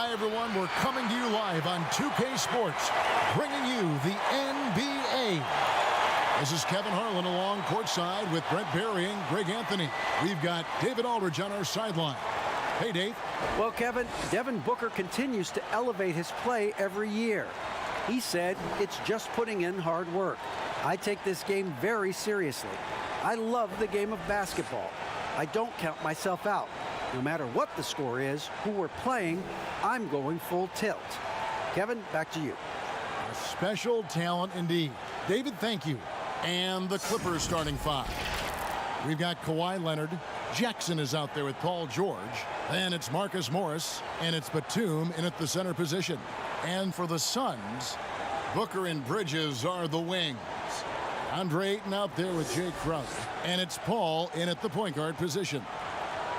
Hi, everyone. We're coming to you live on 2K Sports, bringing you the NBA. This is Kevin Harlan along courtside with Brent Barry and Greg Anthony. We've got David Aldridge on our sideline. Hey, Dave. Well, Kevin, Devin Booker continues to elevate his play every year. He said it's just putting in hard work. I take this game very seriously. I love the game of basketball. I don't count myself out. No matter what the score is, who we're playing, I'm going full tilt. Kevin, back to you. A special talent indeed. David, thank you. And the Clippers starting five. We've got Kawhi Leonard. Jackson is out there with Paul George. Then it's Marcus Morris, and it's Batum in at the center position. And for the Suns, Booker and Bridges are the wings. Andre Ayton out there with Jay Crowder. And it's Paul in at the point guard position.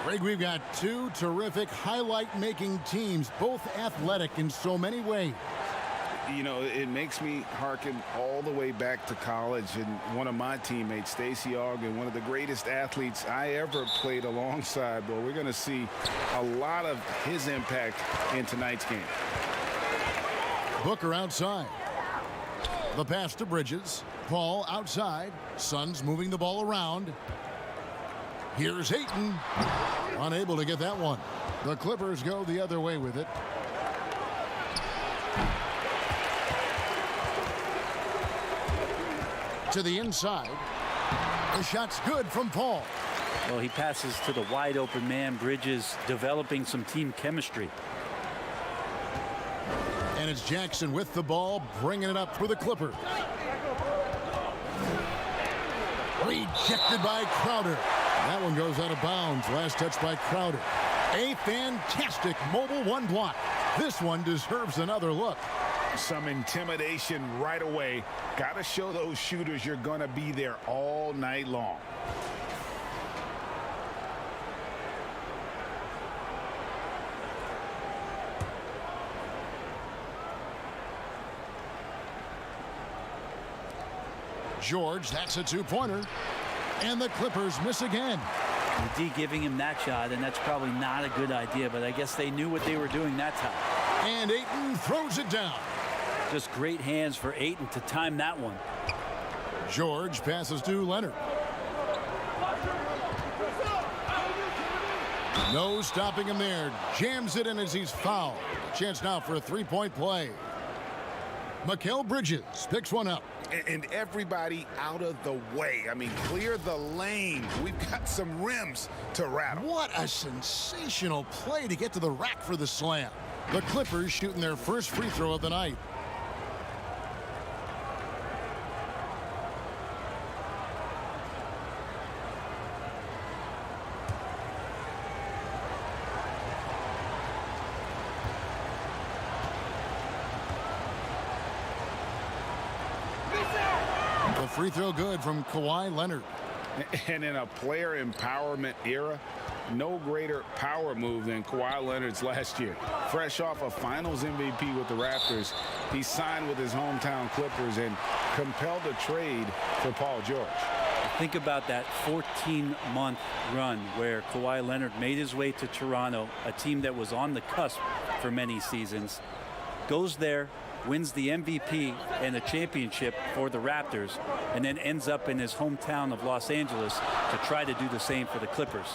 Greg, we've got two terrific highlight-making teams, both athletic in so many ways. You know, it makes me hearken all the way back to college, and one of my teammates, Stacey Ogden, one of the greatest athletes I ever played alongside. Well, we're going to see a lot of his impact in tonight's game. Booker outside. The pass to Bridges. Paul outside. Suns moving the ball around. Here's Ayton. Unable to get that one. The Clippers go the other way with it. To the inside. The shot's good from Paul. Well, he passes to the wide open man. Bridges developing some team chemistry. And it's Jackson with the ball, bringing it up for the Clippers. Rejected by Crowder. That one goes out of bounds. Last touch by Crowder. A fantastic mobile one block. This one deserves another look. Some intimidation right away. Got to show those shooters you're going to be there all night long. George, that's a two-pointer. And the Clippers miss again. The D giving him that shot, and that's probably not a good idea, but I guess they knew what they were doing that time. And Ayton throws it down. Just great hands for Ayton to time that one. George passes to Leonard. No stopping him there. Jams it in as he's fouled. Chance now for a three-point play. Mikal Bridges picks one up. And everybody out of the way. I mean, clear the lane. We've got some rims to rattle. What a sensational play to get to the rack for the slam. The Clippers shooting their first free throw of the night. Free throw good from Kawhi Leonard. And in a player empowerment era, no greater power move than Kawhi Leonard's last year. Fresh off a finals MVP with the Raptors, he signed with his hometown Clippers and compelled a trade for Paul George. Think about that 14-month run where Kawhi Leonard made his way to Toronto, a team that was on the cusp for many seasons, goes there, wins the MVP and a championship for the Raptors, and then ends up in his hometown of Los Angeles to try to do the same for the Clippers.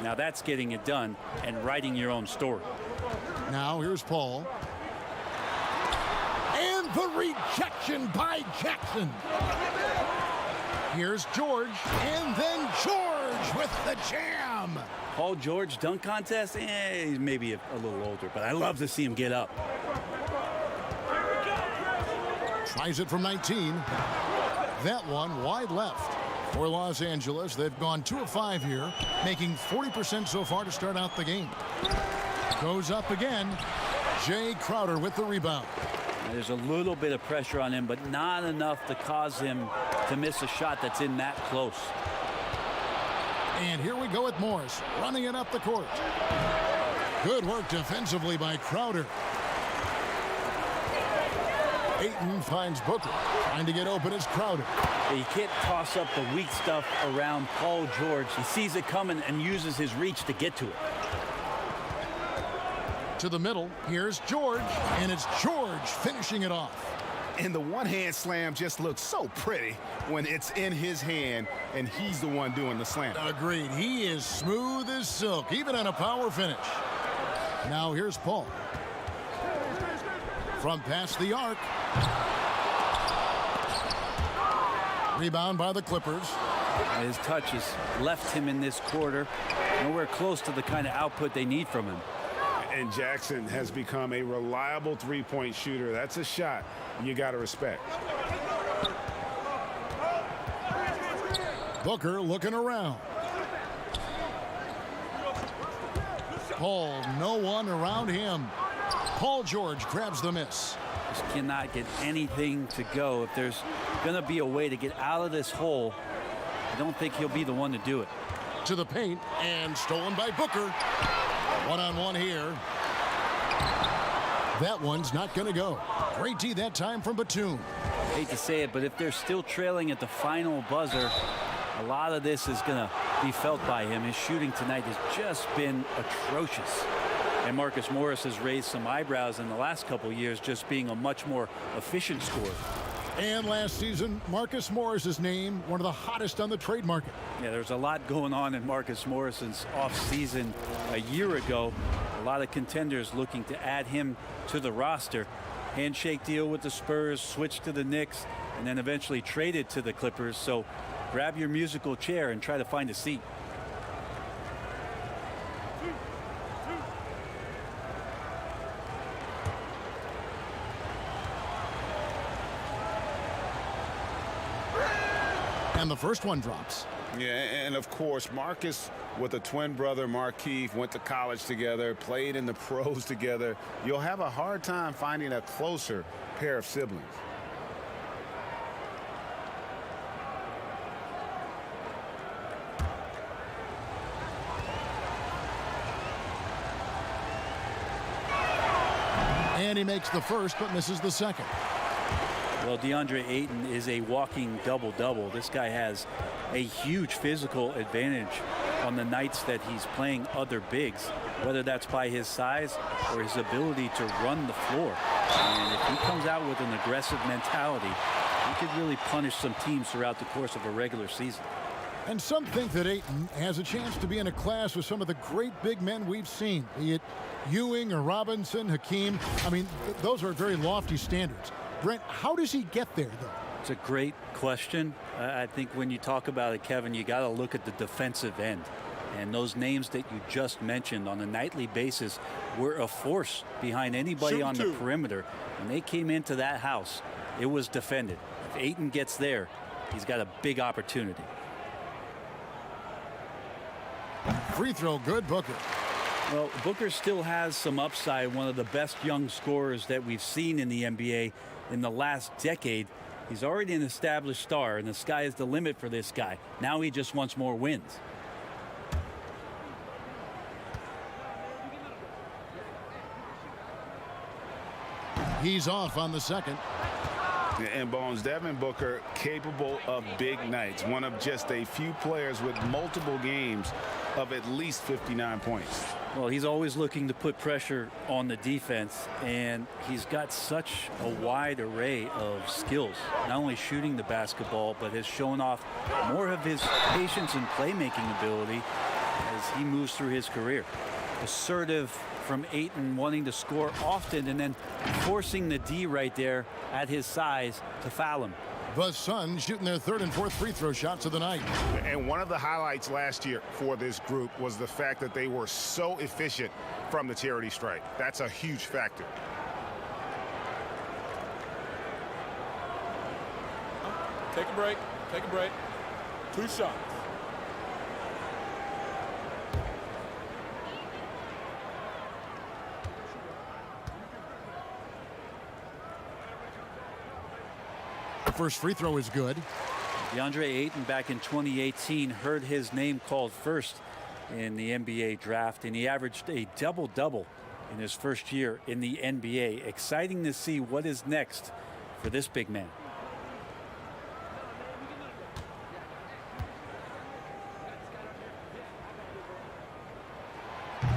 Now that's getting it done and writing your own story. Now here's Paul. And the rejection by Jackson. Here's George, and then George with the jam. Paul George dunk contest? He's maybe a little older, but I love to see him get up. Tries it from 19. That one wide left for Los Angeles. They've gone 2 of 5 here, making 40% so far to start out the game. Goes up again. Jay Crowder with the rebound. There's a little bit of pressure on him, but not enough to cause him to miss a shot that's in that close. And here we go with Morris running it up the court. Good work defensively by Crowder. Ayton finds Booker. Trying to get open is Crowder. You can't toss up the weak stuff around Paul George. He sees it coming and uses his reach to get to it. To the middle, here's George, and it's George finishing it off. And the one-hand slam just looks so pretty when it's in his hand and he's the one doing the slam. Agreed. He is smooth as silk, even on a power finish. Now here's Paul. From past the arc. Rebound by the Clippers. His touch has left him in this quarter nowhere close to the kind of output they need from him. And Jackson has become a reliable three-point shooter. That's a shot you got to respect. Booker looking around. Paul, no one around him. Paul George grabs the miss. Just cannot get anything to go. If there's going to be a way to get out of this hole, I don't think he'll be the one to do it. To the paint and stolen by Booker. One-on-one here. That one's not going to go. Great D that time from Batum. I hate to say it, but if they're still trailing at the final buzzer, a lot of this is going to be felt by him. His shooting tonight has just been atrocious. And Marcus Morris has raised some eyebrows in the last couple years, just being a much more efficient scorer. And last season, Marcus Morris's name, one of the hottest on the trade market. Yeah, there's a lot going on in Marcus Morris's offseason a year ago. A lot of contenders looking to add him to the roster. Handshake deal with the Spurs, switch to the Knicks, and then eventually traded to the Clippers. So grab your musical chair and try to find a seat. And the first one drops. Yeah, and of course, Marcus with a twin brother, Markieff, went to college together, played in the pros together. You'll have a hard time finding a closer pair of siblings. And he makes the first, but misses the second. Well, DeAndre Ayton is a walking double-double. This guy has a huge physical advantage on the nights that he's playing other bigs, whether that's by his size or his ability to run the floor. And if he comes out with an aggressive mentality, he could really punish some teams throughout the course of a regular season. And some think that Ayton has a chance to be in a class with some of the great big men we've seen, be it Ewing or Robinson, Hakeem. I mean, those are very lofty standards. Brent, how does he get there, though? It's a great question. I think when you talk about it, Kevin, you got to look at the defensive end. And those names that you just mentioned on a nightly basis were a force behind anybody on the perimeter. When they came into that house, it was defended. If Ayton gets there, he's got a big opportunity. Free throw good, Booker. Well, Booker still has some upside, one of the best young scorers that we've seen in the NBA in the last decade. He's already an established star, and the sky is the limit for this guy. Now he just wants more wins. He's off on the second. And Bones, Devin Booker capable of big nights. One of just a few players with multiple games of at least 59 points. Well, he's always looking to put pressure on the defense, and he's got such a wide array of skills, not only shooting the basketball, but has shown off more of his patience and playmaking ability as he moves through his career. Assertive from Ayton, wanting to score often, and then forcing the D right there at his size to foul him. The Suns shooting their third and fourth free throw shots of the night. And one of the highlights last year for this group was the fact that they were so efficient from the charity stripe. That's a huge factor. Take a break. Take a break. 2 shots. The first free throw is good. DeAndre Ayton back in 2018 heard his name called first in the NBA draft, and he averaged a double-double in his first year in the NBA. Exciting to see what is next for this big man.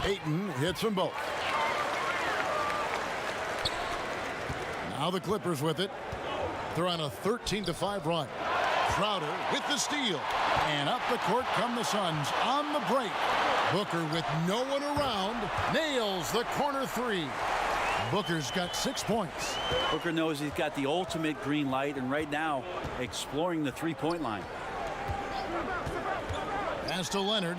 Ayton hits them both. Now the Clippers with it. They're on a 13-5 run. Crowder with the steal. And up the court come the Suns on the break. Booker with no one around nails the corner three. Booker's got 6 points. Booker knows he's got the ultimate green light, and right now exploring the three-point line. Pass to Leonard.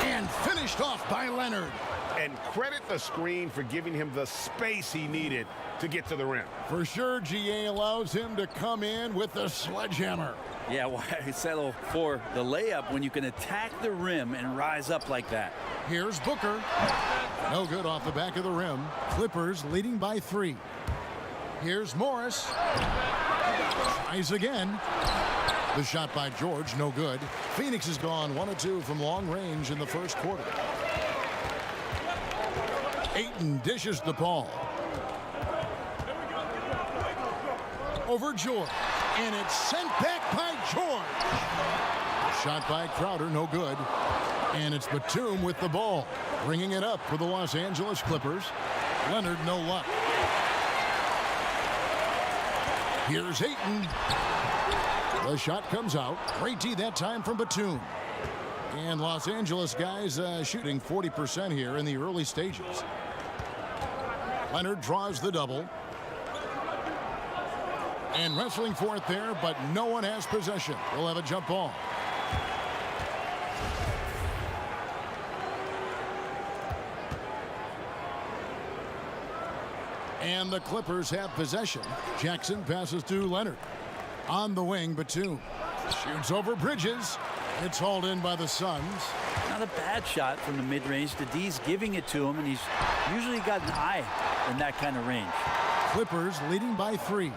And finished off by Leonard. And credit the screen for giving him the space he needed to get to the rim. For sure, GA allows him to come in with the sledgehammer. Yeah, why settle for the layup when you can attack the rim and rise up like that? Here's Booker. No good off the back of the rim. Clippers leading by 3. Here's Morris. Tries again. The shot by George, no good. Phoenix has gone 1 of 2 from long range in the first quarter. Ayton dishes the ball. Over George. And it's sent back by George. Shot by Crowder, no good. And it's Batum with the ball. Bringing it up for the Los Angeles Clippers. Leonard, no luck. Here's Ayton. The shot comes out. Great D that time from Batum. And Los Angeles guys shooting 40% here in the early stages. Leonard draws the double. And wrestling for it there, but no one has possession. We'll have a jump ball. And the Clippers have possession. Jackson passes to Leonard. On the wing, Batum shoots over Bridges. It's hauled in by the Suns. Not a bad shot from the mid-range. The D's giving it to him, and he's usually got an eye in that kind of range. Clippers leading by 3.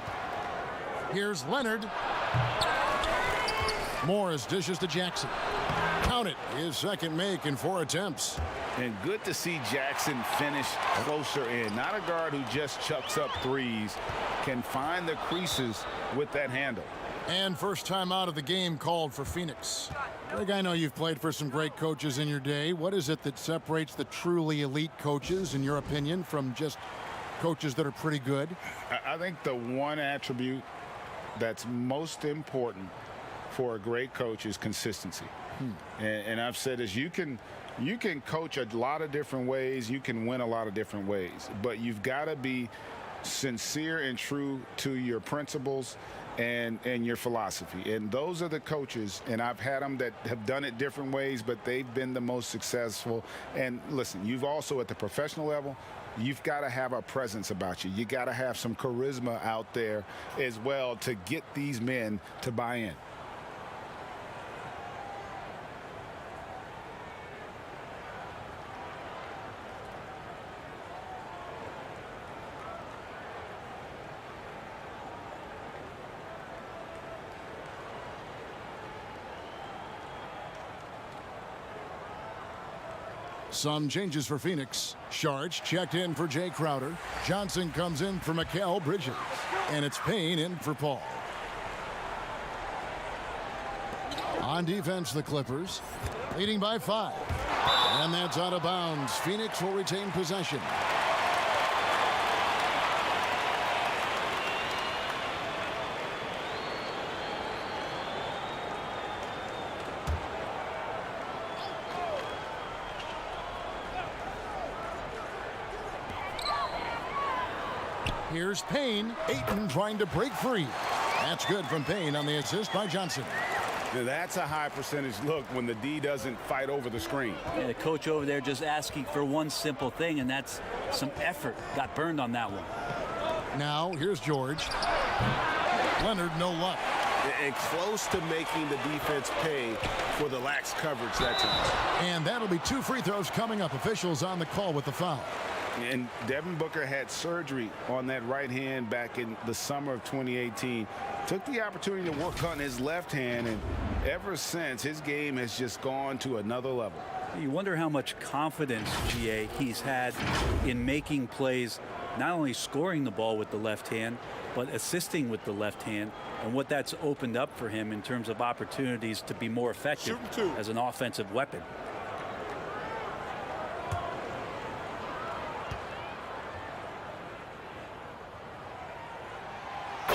Here's Leonard. Morris dishes to Jackson. Count it. His second make in 4 attempts. And good to see Jackson finish closer in. Not a guard who just chucks up threes. Can find the creases with that handle. And first time out of the game called for Phoenix. Greg, I know you've played for some great coaches in your day. What is it that separates the truly elite coaches, in your opinion, from just coaches that are pretty good? I think the one attribute that's most important for a great coach is consistency. And I've said this, you can coach a lot of different ways, you can win a lot of different ways, but you've got to be sincere and true to your principles and your philosophy. And those are the coaches, and I've had them that have done it different ways, but they've been the most successful. And listen, you've also at the professional level, you've got to have a presence about you. You got to have some charisma out there as well to get these men to buy in. Some changes for Phoenix. Sharge checked in for Jay Crowder. Johnson comes in for Mikal Bridges. And it's Payne in for Paul. On defense, the Clippers leading by 5. And that's out of bounds. Phoenix will retain possession. Here's Payne. Ayton trying to break free. That's good from Payne on the assist by Johnson. That's a high percentage look when the D doesn't fight over the screen. And the coach over there just asking for one simple thing, and that's some effort. Got burned on that one. Now here's George. Leonard, no luck. And close to making the defense pay for the lax coverage that time. And that'll be 2 free throws coming up. Officials on the call with the foul. And Devin Booker had surgery on that right hand back in the summer of 2018. Took the opportunity to work on his left hand, and ever since, his game has just gone to another level. You wonder how much confidence, GA, he's had in making plays, not only scoring the ball with the left hand, but assisting with the left hand, and what that's opened up for him in terms of opportunities to be more effective as an offensive weapon.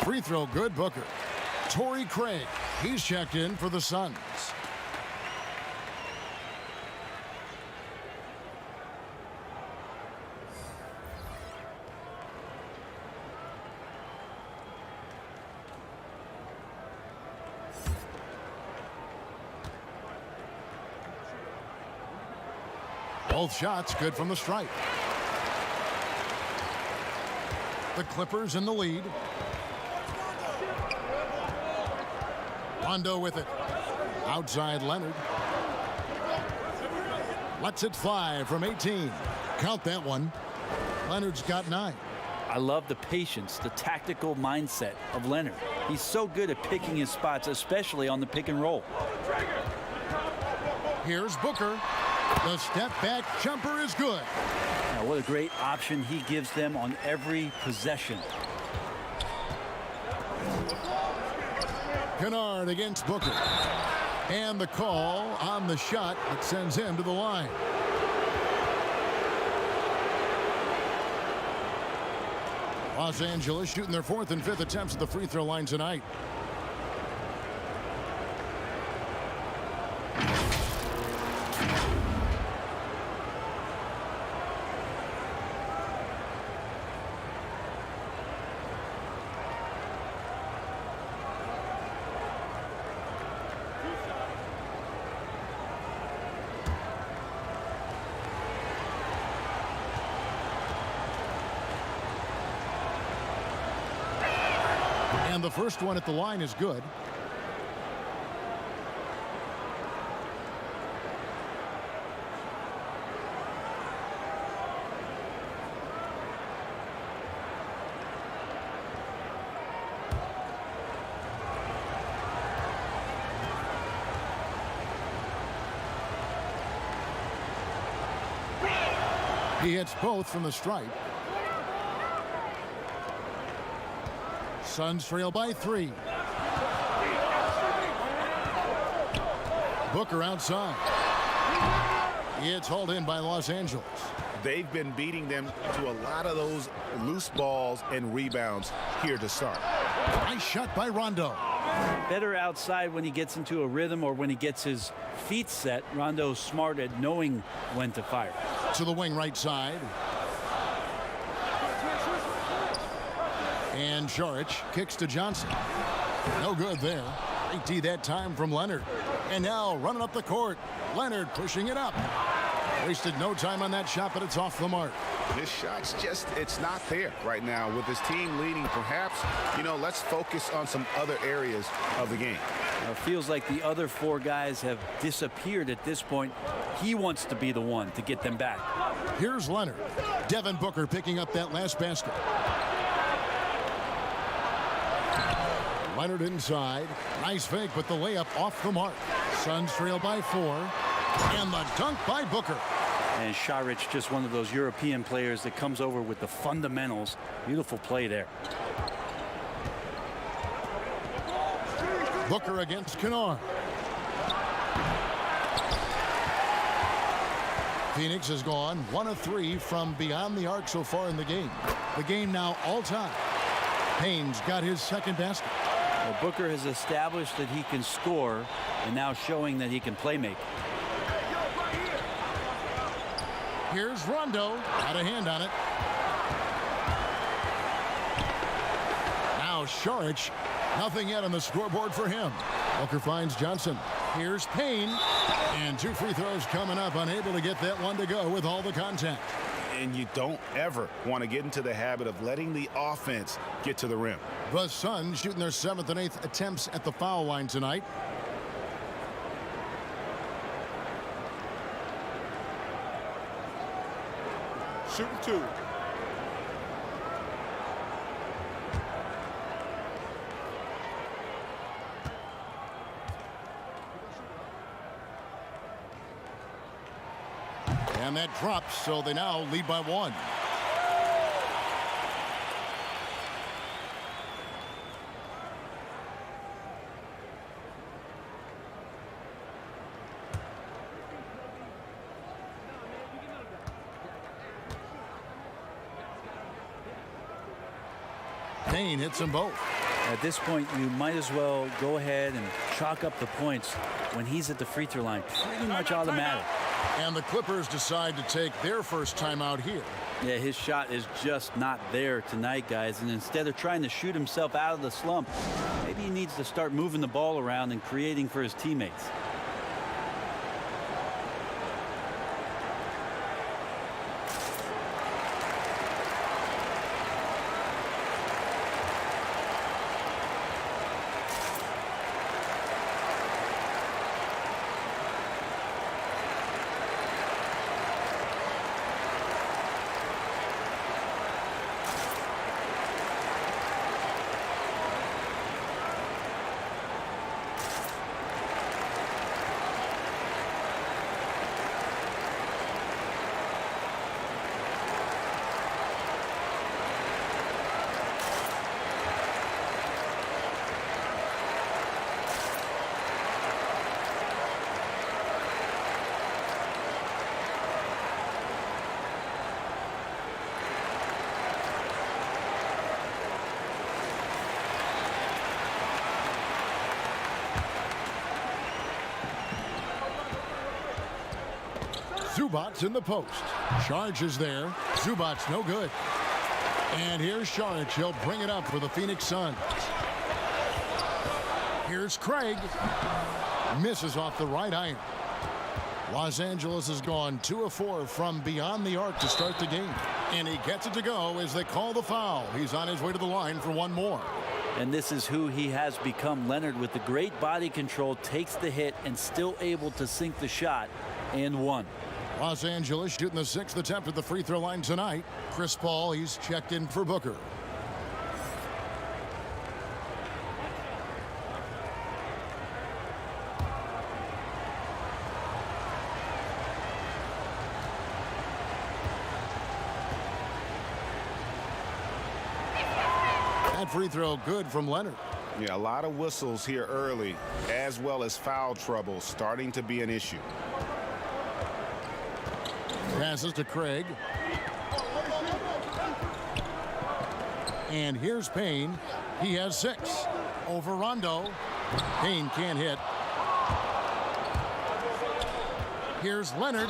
Free throw good, Booker. Torrey Craig, he's checked in for the Suns. Both shots good from the stripe. The Clippers in the lead. Rondo with it. Outside Leonard. Lets it fly from 18. Count that one. Leonard's got 9. I love the patience, the tactical mindset of Leonard. He's so good at picking his spots, especially on the pick and roll. Here's Booker. The step back jumper is good. Now, what a great option he gives them on every possession. Kennard against Booker. And the call on the shot that sends him to the line. Los Angeles shooting their 4th and 5th attempts at the free throw line tonight. And the first one at the line is good. He hits both from the stripe. Suns trail by 3. Booker outside. It's hauled in by Los Angeles. They've been beating them to a lot of those loose balls and rebounds here to start. Nice shot by Rondo. Better outside when he gets into a rhythm or when he gets his feet set. Rondo's smart at knowing when to fire. To the wing right side. And Saric kicks to Johnson. No good there. Great D that time from Leonard. And now running up the court. Leonard pushing it up. Wasted no time on that shot, but it's off the mark. This shot's just, it's not there right now with his team leading. Perhaps, let's focus on some other areas of the game. It feels like the other 4 guys have disappeared at this point. He wants to be the one to get them back. Here's Leonard. Devin Booker picking up that last basket. Leonard inside. Nice fake, but the layup off the mark. Suns trail by 4. And the dunk by Booker. And Saric, just one of those European players that comes over with the fundamentals. Beautiful play there. Booker against Kennard. Phoenix has gone 1 of 3 from beyond the arc so far in the game. The game now all time. Payne's got his second basket. Well, Booker has established that he can score and now showing that he can play make. Here's Rondo. Got a hand on it. Now Saric. Nothing yet on the scoreboard for him. Booker finds Johnson. Here's Payne. And 2 free throws coming up. Unable to get that one to go with all the contact. And you don't ever want to get into the habit of letting the offense get to the rim. The Suns shooting their 7th and 8th attempts at the foul line tonight. Shooting 2. And that drops, so they now lead by 1. Payne hits them both. At this point, you might as well go ahead and chalk up the points when he's at the free throw line. Pretty much automatic. And the Clippers decide to take their first timeout here. Yeah, his shot is just not there tonight, guys. And instead of trying to shoot himself out of the slump, maybe he needs to start moving the ball around and creating for his teammates. Zubac's in the post. Saric is there. Zubac's no good. And here's Saric. He'll bring it up for the Phoenix Suns. Here's Craig. Misses off the right iron. Los Angeles has gone 2 of 4 from beyond the arc to start the game. And he gets it to go as they call the foul. He's on his way to the line for one more. And this is who he has become. Leonard, with the great body control, takes the hit and still able to sink the shot and one. Los Angeles shooting the 6th attempt at the free throw line tonight. Chris Paul, he's checked in for Booker. That free throw good from Leonard. Yeah, a lot of whistles here early, as well as foul trouble starting to be an issue. Passes to Craig. And here's Payne. He has 6. Over Rondo. Payne can't hit. Here's Leonard.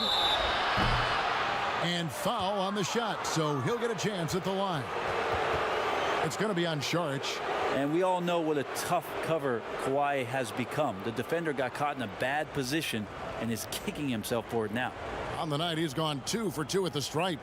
And foul on the shot, so he'll get a chance at the line. It's going to be on Saric. And we all know what a tough cover Kawhi has become. The defender got caught in a bad position and is kicking himself for it now. On the night, he's gone 2 for 2 at the stripe.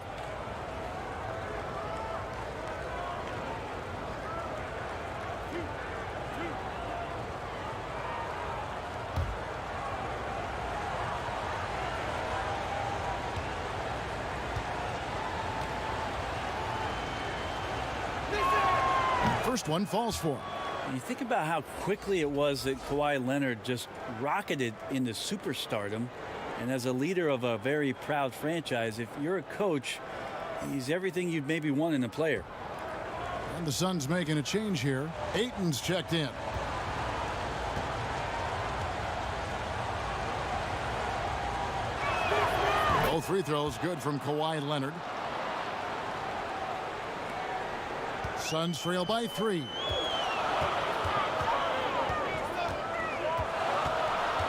First one falls for him. You think about how quickly it was that Kawhi Leonard just rocketed into superstardom. And as a leader of a very proud franchise, if you're a coach, he's everything you'd maybe want in a player. And the Suns making a change here. Ayton's checked in. Both free throws good from Kawhi Leonard. Suns trail by 3.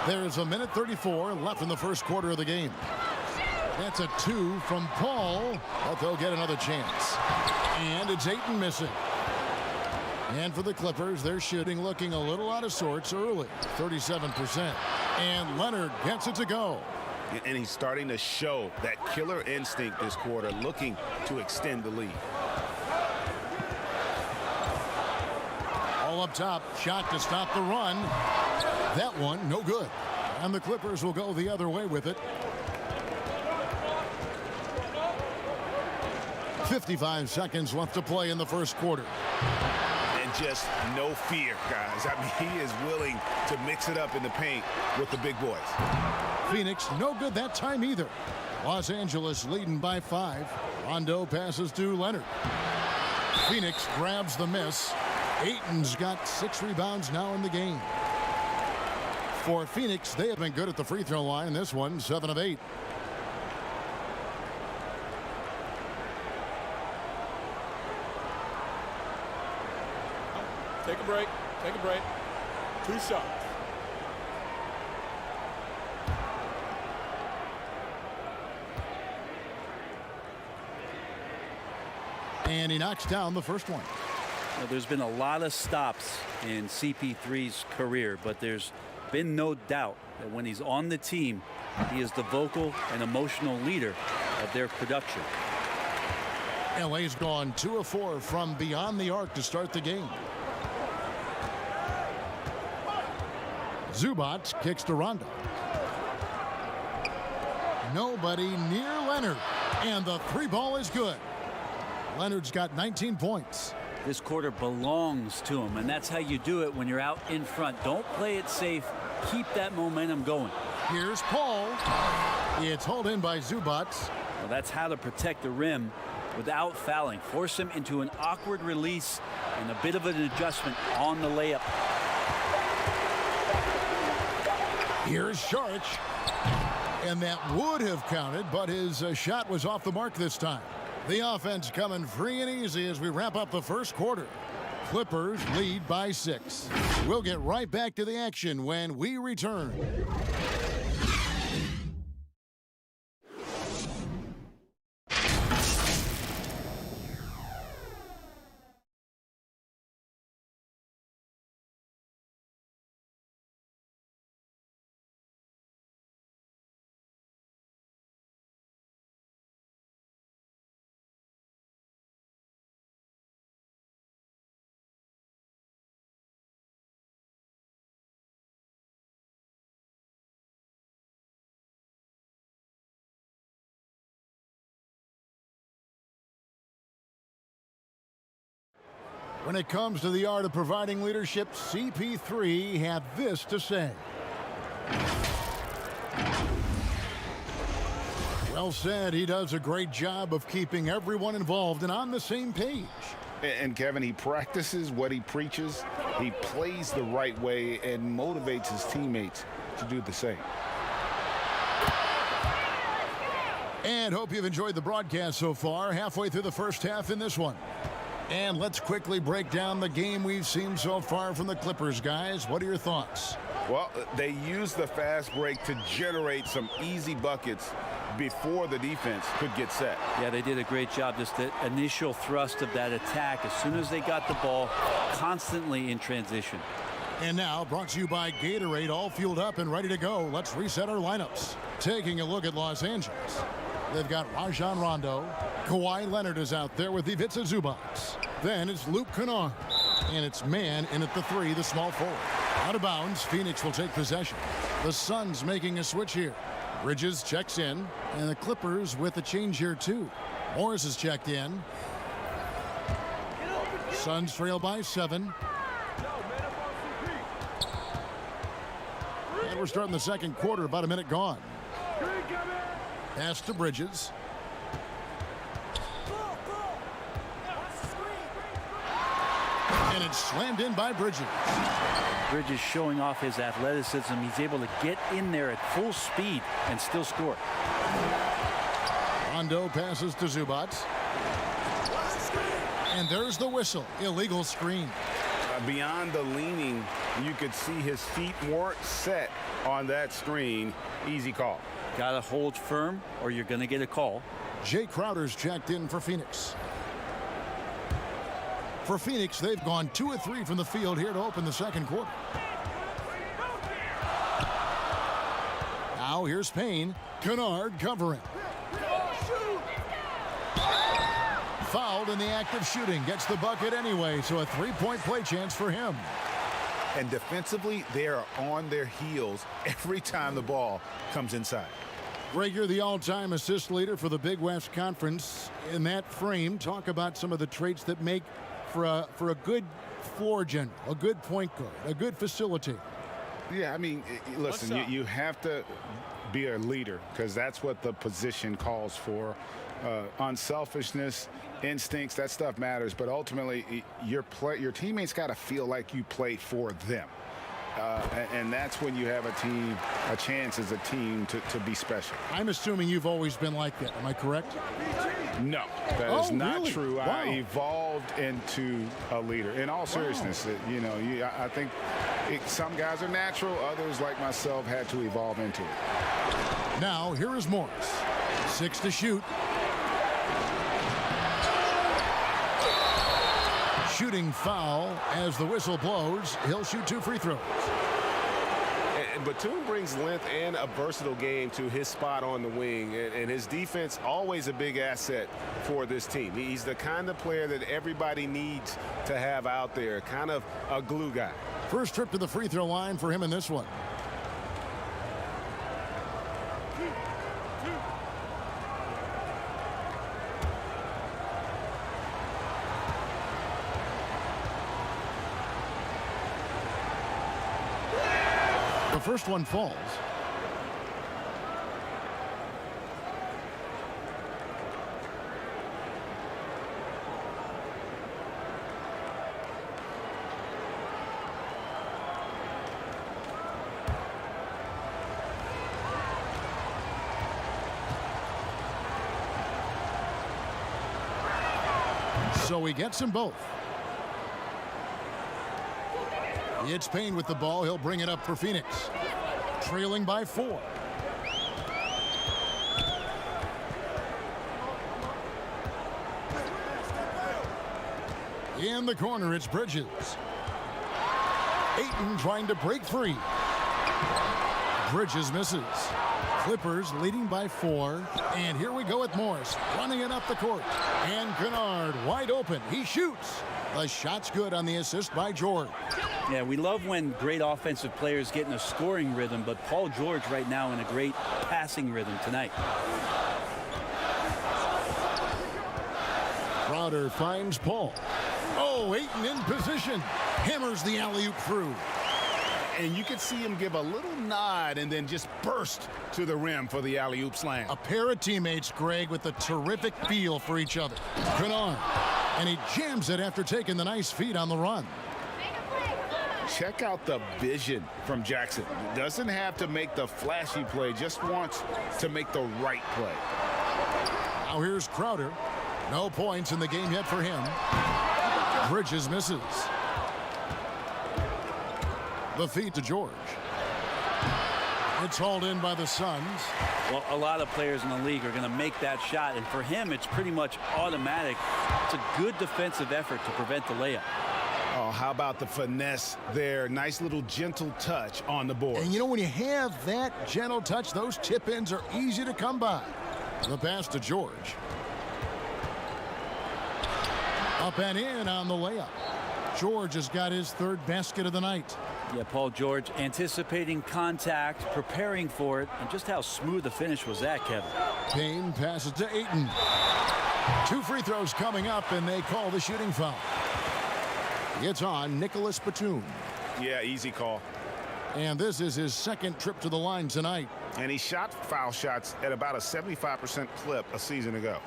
There's 1:34 left in the first quarter of the game. That's a 2 from Paul, but they'll get another chance. And it's Ayton missing. And for the Clippers, they're shooting looking a little out of sorts early, 37%. And Leonard gets it to go. And he's starting to show that killer instinct this quarter, looking to extend the lead. All up top, shot to stop the run. That one, no good. And the Clippers will go the other way with it. 55 seconds left to play in the first quarter. And just no fear, guys. I mean, he is willing to mix it up in the paint with the big boys. Phoenix, no good that time either. Los Angeles leading by 5. Rondo passes to Leonard. Phoenix grabs the miss. Ayton's got 6 rebounds now in the game. For Phoenix, they have been good at the free throw line. This one, 7 of 8. Take a break. Take a break. 2 shots. And he knocks down the first one. Well, there's been a lot of stops in CP3's career, but there's been no doubt that when he's on the team, he is the vocal and emotional leader of their production. LA's gone 2 of 4 from beyond the arc to start the game. Zubac kicks to Rondo. Nobody near Leonard. And the 3-ball is good. Leonard's got 19 points. This quarter belongs to him, and that's how you do it when you're out in front. Don't play it safe. Keep that momentum going. Here's Paul. It's hauled in by Zubac. Well, that's how to protect the rim without fouling. Force him into an awkward release and a bit of an adjustment on the layup. Here's Saric. And that would have counted, but his shot was off the mark this time. The offense coming free and easy as we wrap up the first quarter. Clippers lead by 6. We'll get right back to the action when we return. When it comes to the art of providing leadership, CP3 had this to say. Well said. He does a great job of keeping everyone involved and on the same page. And Kevin, he practices what he preaches. He plays the right way and motivates his teammates to do the same. And hope you've enjoyed the broadcast so far. Halfway through the first half in this one. And let's quickly break down the game we've seen so far from the Clippers, guys. What are your thoughts? Well, they used the fast break to generate some easy buckets before the defense could get set. Yeah, they did a great job. Just the initial thrust of that attack as soon as they got the ball, constantly in transition. And now, brought to you by Gatorade, all fueled up and ready to go. Let's reset our lineups. Taking a look at Los Angeles. They've got Rajon Rondo. Kawhi Leonard is out there with Ivica Zubac. Then it's Luke Kennard. And it's man in at the 3, the small forward. Out of bounds, Phoenix will take possession. The Suns making a switch here. Bridges checks in. And the Clippers with a change here, too. Morris is checked in. Suns trail by 7. And we're starting the second quarter, about a minute gone. Pass to Bridges. And it's slammed in by Bridges. Bridges showing off his athleticism. He's able to get in there at full speed and still score. Rondo passes to Zubac. And there's the whistle. Illegal screen. Beyond the leaning, you could see his feet weren't set on that screen. Easy call. Got to hold firm or you're going to get a call. Jay Crowder's checked in for Phoenix. For Phoenix, they've gone 2 of 3 from the field here to open the second quarter. Now here's Payne. Kennard covering. Fouled in the act of shooting. Gets the bucket anyway, so a 3-point play chance for him. And defensively, they are on their heels every time the ball comes inside. Greg, you're the all-time assist leader for the Big West Conference. In that frame, talk about some of the traits that make for a good floor general, a good point guard, a good facilitator. Yeah, I mean, listen, you have to be a leader because that's what the position calls for. Unselfishness, instincts, that stuff matters. But ultimately, your teammates got to feel like you play for them. And that's when you have a chance as a team to be special. I'm assuming you've always been like that. Am I correct? No, that is not really? true. Wow. I evolved into a leader. In all seriousness, I think some guys are natural. Others, like myself, had to evolve into it. Now, here is Morris. 6 to shoot. Shooting foul as the whistle blows. He'll shoot 2 free throws. And Batum brings length and a versatile game to his spot on the wing, and his defense always a big asset for this team. He's the kind of player that everybody needs to have out there, kind of a glue guy. First trip to the free throw line for him in this one. The first one falls. So he gets them both. It's Payne with the ball. He'll bring it up for Phoenix. Trailing by 4. In the corner, it's Bridges. Ayton trying to break free. Bridges misses. Clippers leading by 4. And here we go with Morris running it up the court. And Kennard wide open. He shoots. The shot's good on the assist by George. Yeah, we love when great offensive players get in a scoring rhythm, but Paul George right now in a great passing rhythm tonight. Crowder finds Paul. Oh, Ayton in position. Hammers the alley-oop through. And you can see him give a little nod and then just burst to the rim for the alley-oop slam. A pair of teammates, Greg, with a terrific feel for each other. Kennard. And he jams it after taking the nice feed on the run. Check out the vision from Jackson. Doesn't have to make the flashy play, just wants to make the right play. Now here's Crowder. No points in the game yet for him. Bridges misses. The feed to George. It's hauled in by the Suns. Well, a lot of players in the league are going to make that shot, and for him, it's pretty much automatic. It's a good defensive effort to prevent the layup. Oh, how about the finesse there? Nice little gentle touch on the board. And you know, when you have that gentle touch, those tip-ins are easy to come by. The pass to George. Up and in on the layup. George has got his 3rd basket of the night. Yeah, Paul George anticipating contact, preparing for it, and just how smooth the finish was that, Kevin. Payne passes to Ayton. 2 free throws coming up, and they call the shooting foul. It's on Nicholas Batum. Yeah, easy call. And this is his 2nd trip to the line tonight. And he shot foul shots at about a 75% clip a season ago.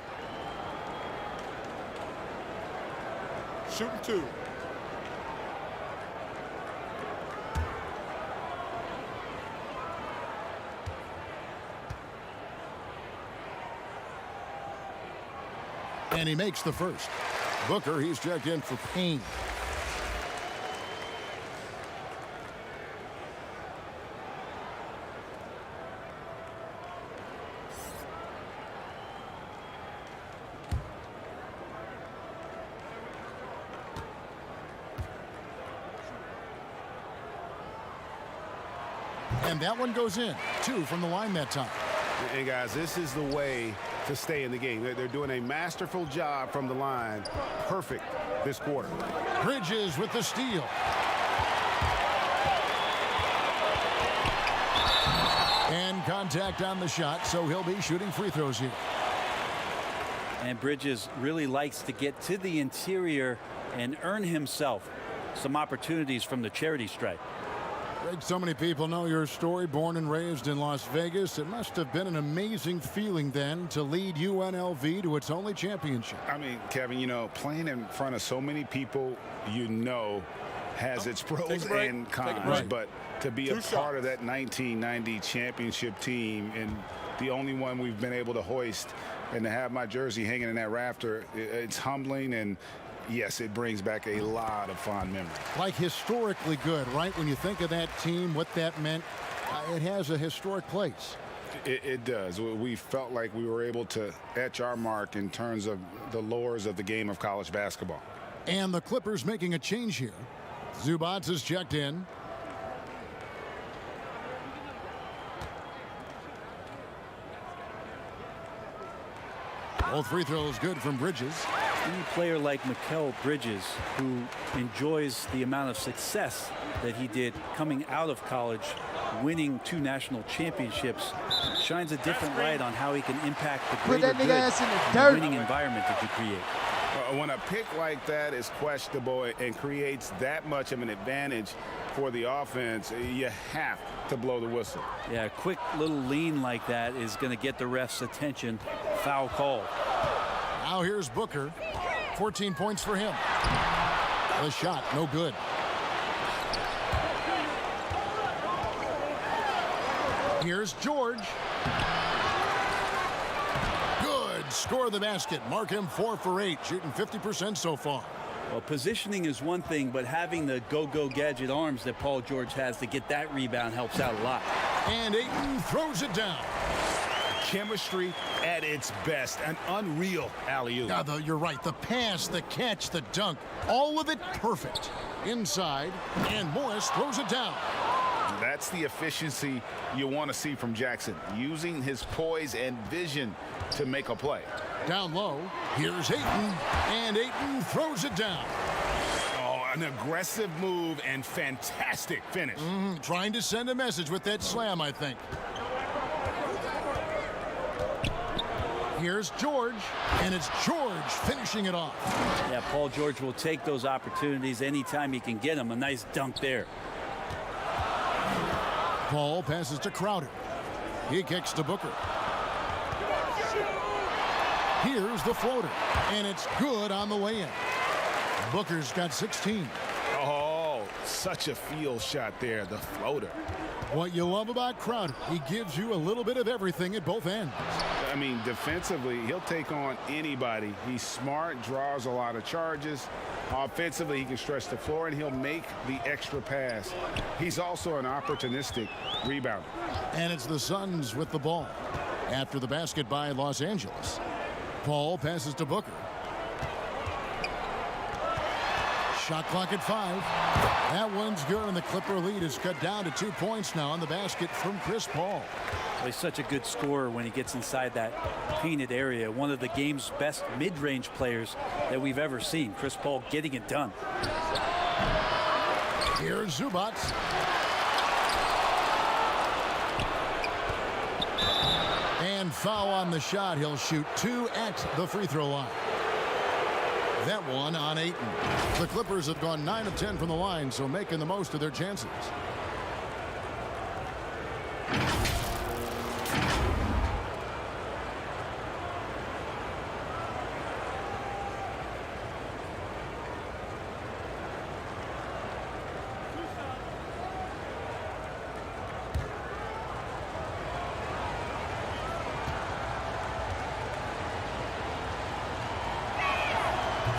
Shooting 2. And he makes the first. Booker, he's checked in for Payne. And that one goes in. 2 from the line that time. And guys, this is the way to stay in the game. They're doing a masterful job from the line. Perfect this quarter. Bridges with the steal. And contact on the shot, so he'll be shooting free throws here. And Bridges really likes to get to the interior and earn himself some opportunities from the charity stripe. Greg, so many people know your story. Born and raised in Las Vegas. It must have been an amazing feeling then to lead UNLV to its only championship. I mean, Kevin, you know, playing in front of so many people, you know, has its pros and cons. But to be a part of that 1990 championship team and the only one we've been able to hoist. And to have my jersey hanging in that rafter, it's humbling, and yes, it brings back a lot of fond memories. Like historically good, right? When you think of that team, what that meant, it has a historic place. It does. We felt like we were able to etch our mark in terms of the lores of the game of college basketball. And the Clippers making a change here. Zubac is checked in. Both free throws good from Bridges. Any player like Mikal Bridges, who enjoys the amount of success that he did coming out of college, winning 2 national championships, shines a different light on how he can impact the Put greater that good nigga ass in the and dirt. winning environment that you create. When a pick like that is questionable and creates that much of an advantage for the offense, you have to blow the whistle. Yeah, a quick little lean like that is going to get the ref's attention. Foul call. Now here's Booker. 14 points for him. The shot, no good. Here's George. Good. Score the basket. Mark him 4 for 8, shooting 50% so far. Well, positioning is one thing, but having the go-go gadget arms that Paul George has to get that rebound helps out a lot. And Ayton throws it down. Chemistry at its best. An unreal alley-oop. Now, you're right. The pass, the catch, the dunk, all of it perfect. Inside, and Morris throws it down. That's the efficiency you want to see from Jackson, using his poise and vision to make a play. Down low, here's Ayton, and Ayton throws it down. Oh, an aggressive move and fantastic finish. Trying to send a message with that slam, I think. Here's George, and it's George finishing it off. Yeah, Paul George will take those opportunities anytime he can get them. A nice dunk there. Paul passes to Crowder. He kicks to Booker. Here's the floater, and it's good on the way in. Booker's got 16. Oh, such a field shot there, the floater. What you love about Crowder, he gives you a little bit of everything at both ends. I mean, defensively, he'll take on anybody. He's smart, draws a lot of charges. Offensively, he can stretch the floor, and he'll make the extra pass. He's also an opportunistic rebounder. And it's the Suns with the ball. After the basket by Los Angeles. Paul passes to Booker. Shot clock at 5. That one's good, and the Clipper lead is cut down to 2 points now on the basket from Chris Paul. Well, he's such a good scorer when he gets inside that painted area. One of the game's best mid-range players that we've ever seen. Chris Paul getting it done. Here's Zubac. And foul on the shot. He'll shoot 2 at the free throw line. That one on Ayton. The Clippers have gone 9 of 10 from the line, so making the most of their chances.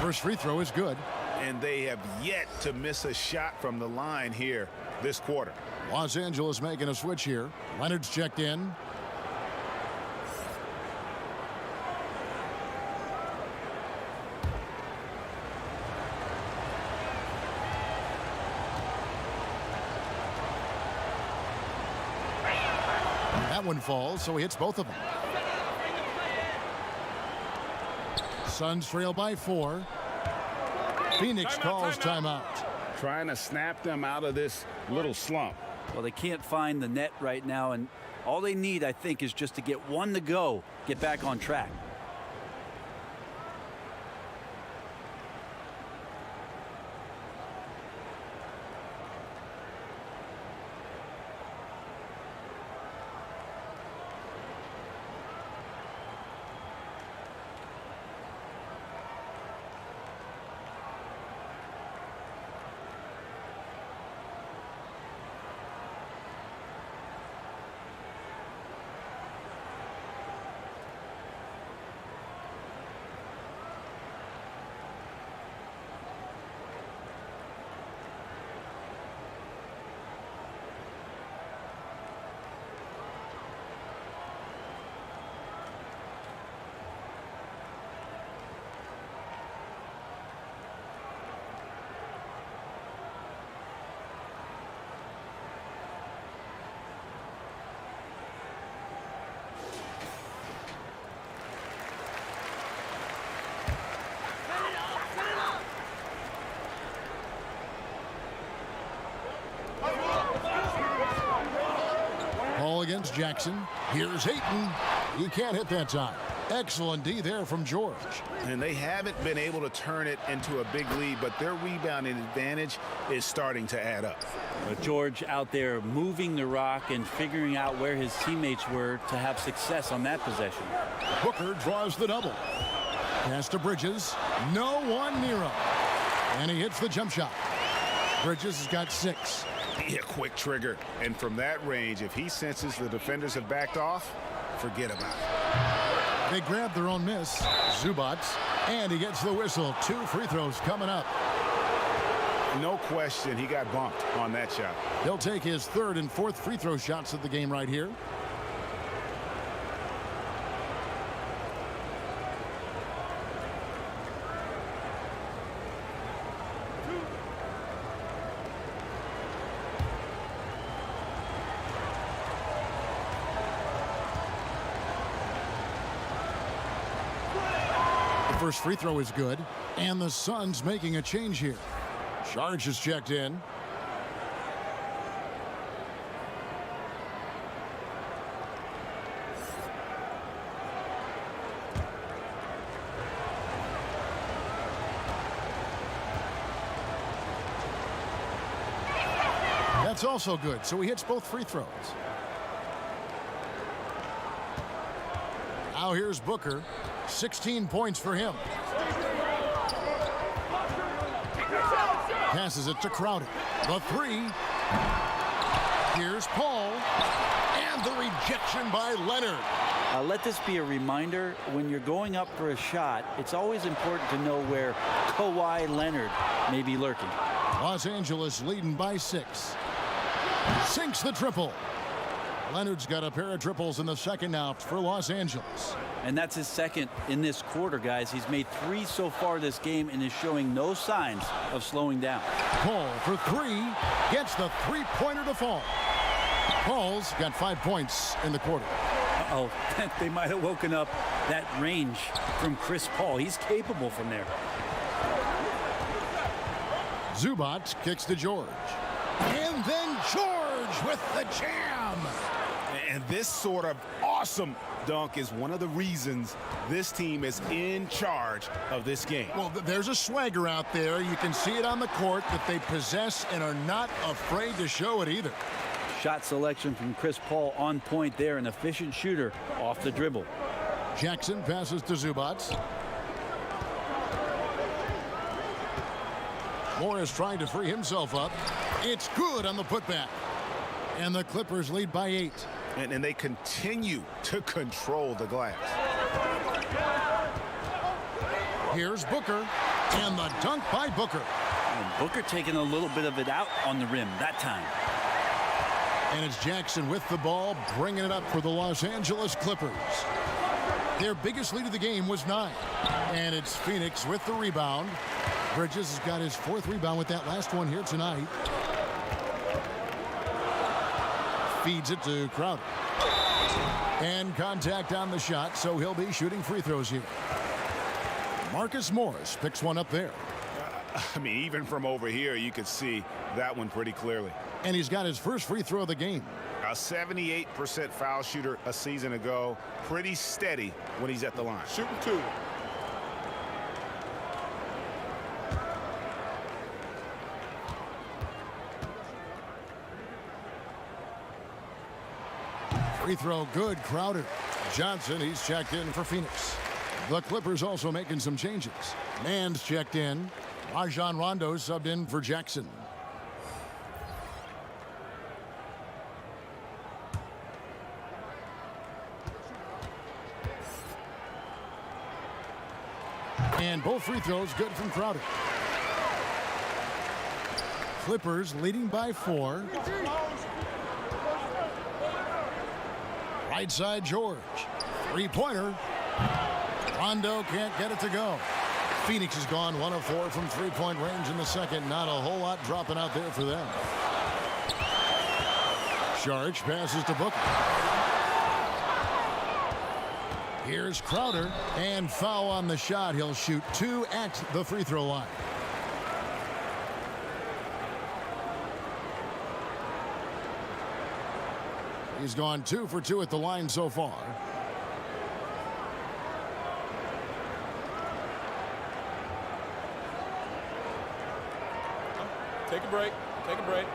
First free throw is good. And they have yet to miss a shot from the line here this quarter. Los Angeles making a switch here. Leonard's checked in. That one falls, so he hits both of them. Suns trail by 4. Phoenix calls timeout. Trying to snap them out of this little slump. Well, they can't find the net right now, and all they need, I think, is just to get one to go, get back on track. against Jackson. Here's Ayton. He can't hit that time. Excellent D there from George. And they haven't been able to turn it into a big lead, but their rebounding advantage is starting to add up. George out there moving the rock and figuring out where his teammates were to have success on that possession. Booker draws the double. Pass to Bridges. No one near him. And he hits the jump shot. Bridges has got 6. Yeah, quick trigger. And from that range, if he senses the defenders have backed off, forget about it. They grab their own miss. Zubac. And he gets the whistle. 2 free throws coming up. No question, he got bumped on that shot. He'll take his 3rd and 4th free throw shots of the game right here. First free throw is good, and the Suns making a change here. Sharge is checked in. That's also good, so he hits both free throws. Now here's Booker. 16 points for him. Passes it to Crowder. The 3. Here's Paul. And the rejection by Leonard. Let this be a reminder, when you're going up for a shot, it's always important to know where Kawhi Leonard may be lurking. Los Angeles leading by 6. Sinks the triple. Leonard's got a pair of triples in the second now for Los Angeles. And that's his 2nd in this quarter, guys. He's made 3 so far this game and is showing no signs of slowing down. Paul for 3. Gets the three-pointer to fall. Paul's got 5 points in the quarter. Uh-oh, they might have woken up that range from Chris Paul. He's capable from there. Zubac kicks to George. And then George with the jam. And this sort of awesome dunk is one of the reasons this team is in charge of this game. Well, there's a swagger out there. You can see it on the court that they possess and are not afraid to show it either. Shot selection from Chris Paul on point there, an efficient shooter off the dribble. Jackson passes to Zubac. Morris trying to free himself up. It's good on the putback. And the Clippers lead by 8. And they continue to control the glass. Here's Booker. And the dunk by Booker. And Booker taking a little bit of it out on the rim that time. And it's Jackson with the ball, bringing it up for the Los Angeles Clippers. Their biggest lead of the game was 9. And it's Phoenix with the rebound. Bridges has got his 4th rebound with that last one here tonight. Feeds it to Crowder. And contact on the shot, so he'll be shooting free throws here. Marcus Morris picks one up there. I mean, even from over here, you could see that one pretty clearly. And he's got his first free throw of the game. A 78% foul shooter a season ago. Pretty steady when he's at the line. Shooting 2. Free throw good, Crowder. Johnson, he's checked in for Phoenix. The Clippers also making some changes. Mann's checked in. Rajon Rondo subbed in for Jackson. And both free throws good from Crowder. Clippers leading by 4. Right side George. Three-pointer. Rondo can't get it to go. Phoenix has gone 1 of 4 from three-point range in the second. Not a whole lot dropping out there for them. Sharge passes to Booker. Here's Crowder. And foul on the shot. He'll shoot 2 at the free throw line. He's gone 2 for 2 at the line so far. Take a break. Take a break.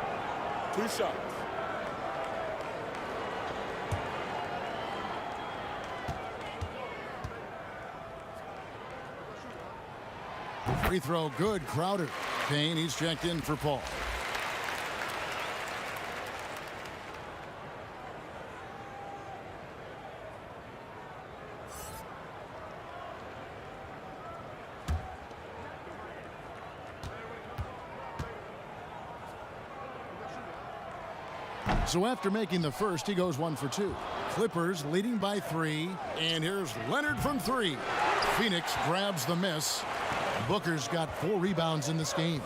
2 shots. Free throw good. Crowder. Payne, he's checked in for Paul. So after making the first, he goes 1 for 2. Clippers leading by 3. And here's Leonard from 3. Phoenix grabs the miss. Booker's got 4 rebounds in this game.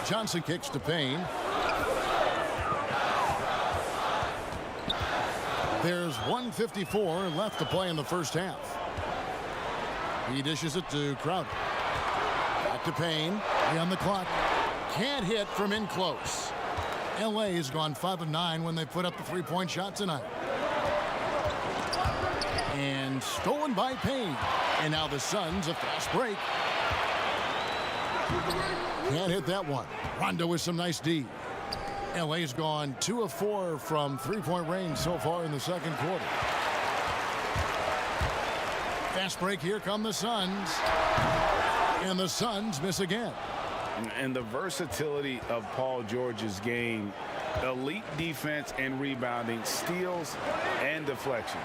Johnson kicks to Payne. There's 1:54 left to play in the first half. He dishes it to Crowder. Back to Payne. He on the clock. Can't hit from in close. LA has gone 5 of 9 when they put up the 3-point shot tonight. And stolen by Payne. And now the Suns a fast break. Can't hit that one. Rondo with some nice D. LA's gone 2 of 4 from 3-point range so far in the second quarter. Fast break. Here come the Suns. And the Suns miss again. And the versatility of Paul George's game, elite defense and rebounding, steals and deflections.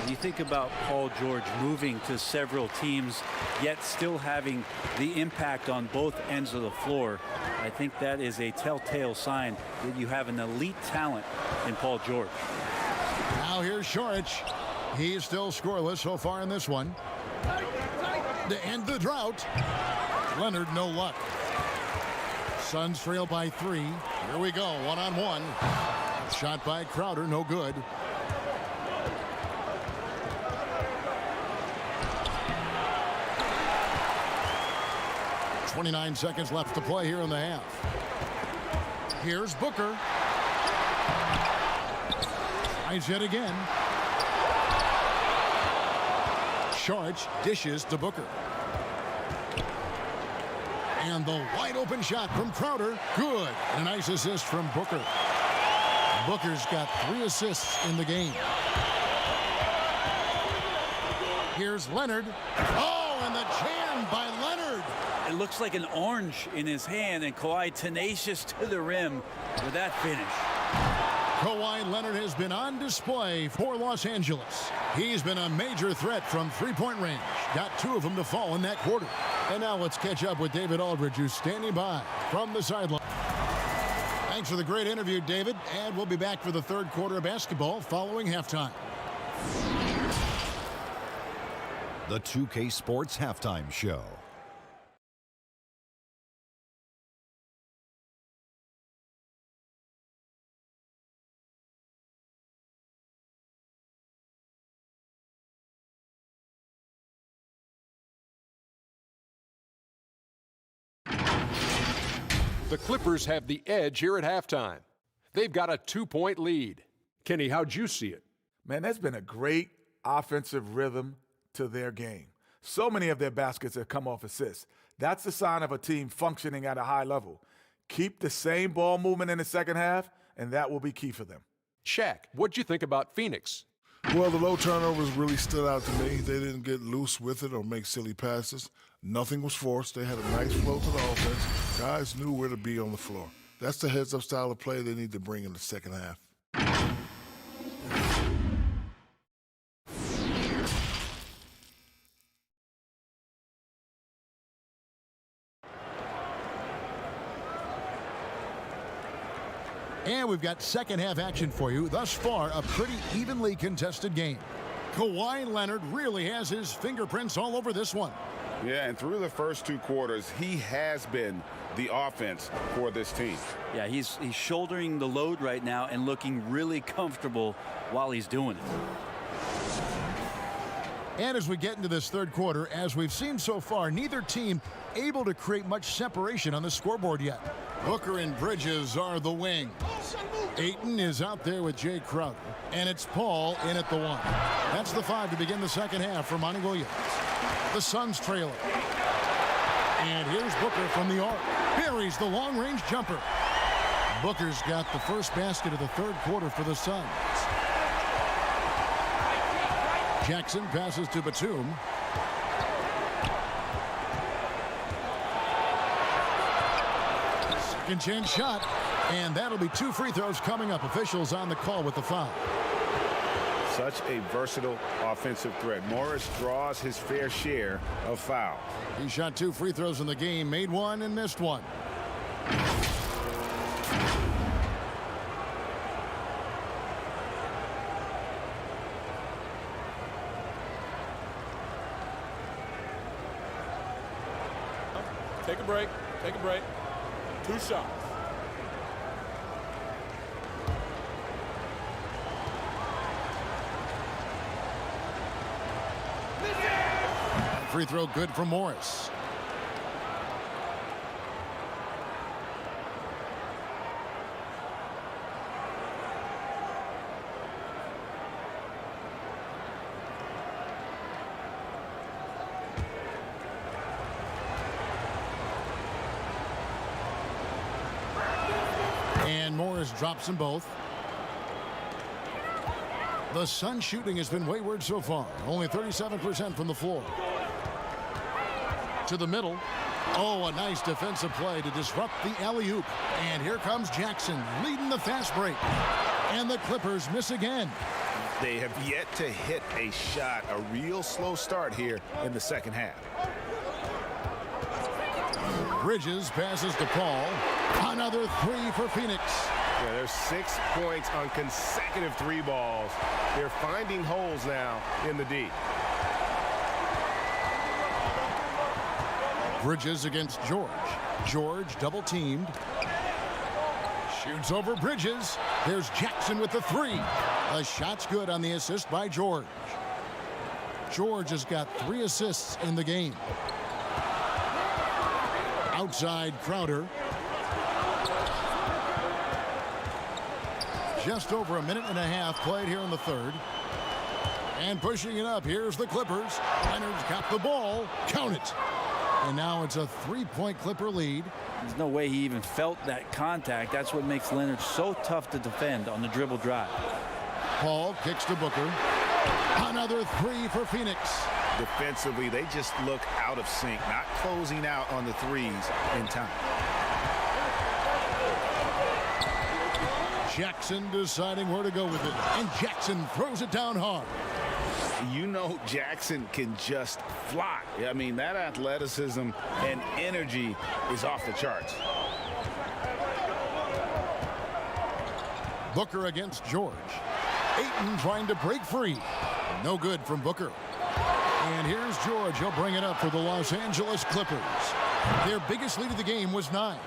You think about Paul George moving to several teams, yet still having the impact on both ends of the floor. I think that is a telltale sign that you have an elite talent in Paul George. Now here's Šorić. He's still scoreless so far in this one. To end the drought, Leonard no luck. Suns trail by 3. Here we go, 1-on-1. Shot by Crowder, no good. .29 seconds left to play here in the half. Here's Booker. Tries yet again. Šorić dishes to Booker. And the wide open shot from Crowder. Good. A nice assist from Booker. Booker's got 3 assists in the game. Here's Leonard. Oh, and the jam by Leonard. It looks like an orange in his hand, and Kawhi tenacious to the rim with that finish. Kawhi Leonard has been on display for Los Angeles. He's been a major threat from 3-point range. Got 2 of them to fall in that quarter. And now let's catch up with David Aldridge, who's standing by from the sideline. Thanks for the great interview, David. And we'll be back for the third quarter of basketball following halftime. The 2K Sports Halftime Show. The Clippers have the edge here at halftime. They've got a 2-point lead. Kenny, how'd you see it? Man, there's been a great offensive rhythm to their game. So many of their baskets have come off assists. That's the sign of a team functioning at a high level. Keep the same ball movement in the second half, and that will be key for them. Shaq, what'd you think about Phoenix? Well, the low turnovers really stood out to me. They didn't get loose with it or make silly passes. Nothing was forced. They had a nice flow to the offense. Guys knew where to be on the floor. That's the heads-up style of play they need to bring in the second half. And we've got second half action for you. Thus far, a pretty evenly contested game. Kawhi Leonard really has his fingerprints all over this one. Yeah, and through the first 2 quarters, he has been the offense for this team. Yeah, he's shouldering the load right now and looking really comfortable while he's doing it. And as we get into this third quarter, as we've seen so far, neither team able to create much separation on the scoreboard yet. Booker and Bridges are the wing. Ayton is out there with Jay Crowder. And it's Paul in at the 1. That's the 5 to begin the second half for Monty Williams. The Suns trailing. And here's Booker from the arc. Buries the long-range jumper. Booker's got the first basket of the third quarter for the Suns. Jackson passes to Batum. Second chance shot. And that'll be 2 free throws coming up. Officials on the call with the foul. Such a versatile offensive threat. Morris draws his fair share of fouls. He shot 2 free throws in the game, made 1 and missed 1. Take a break. Take a break. 2 shots. Free throw good for Morris. And Morris drops them both. The Sun shooting has been wayward so far. Only 37% from the floor. To the middle. Oh, a nice defensive play to disrupt the alley-oop. And here comes Jackson leading the fast break. And the Clippers miss again. They have yet to hit a shot. A real slow start here in the second half. Bridges passes to Paul. Another 3 for Phoenix. Yeah, there's 6 points on consecutive 3 balls. They're finding holes now in the D. Bridges against George. George double teamed. Shoots over Bridges. There's Jackson with the 3. The shot's good on the assist by George. George has got 3 assists in the game. Outside Crowder. Just over a minute and a half played here in the third. And pushing it up, here's the Clippers. Leonard's got the ball. Count it. And now it's a 3-point Clipper lead. There's no way he even felt that contact. That's what makes Leonard so tough to defend on the dribble drive. Paul kicks to Booker. Another 3 for Phoenix. Defensively, they just look out of sync, not closing out on the threes in time. Jackson deciding where to go with it. And Jackson throws it down hard. You know Jackson can just fly. I mean, that athleticism and energy is off the charts. Booker against George. Ayton trying to break free. No good from Booker. And here's George. He'll bring it up for the Los Angeles Clippers. Their biggest lead of the game was 9.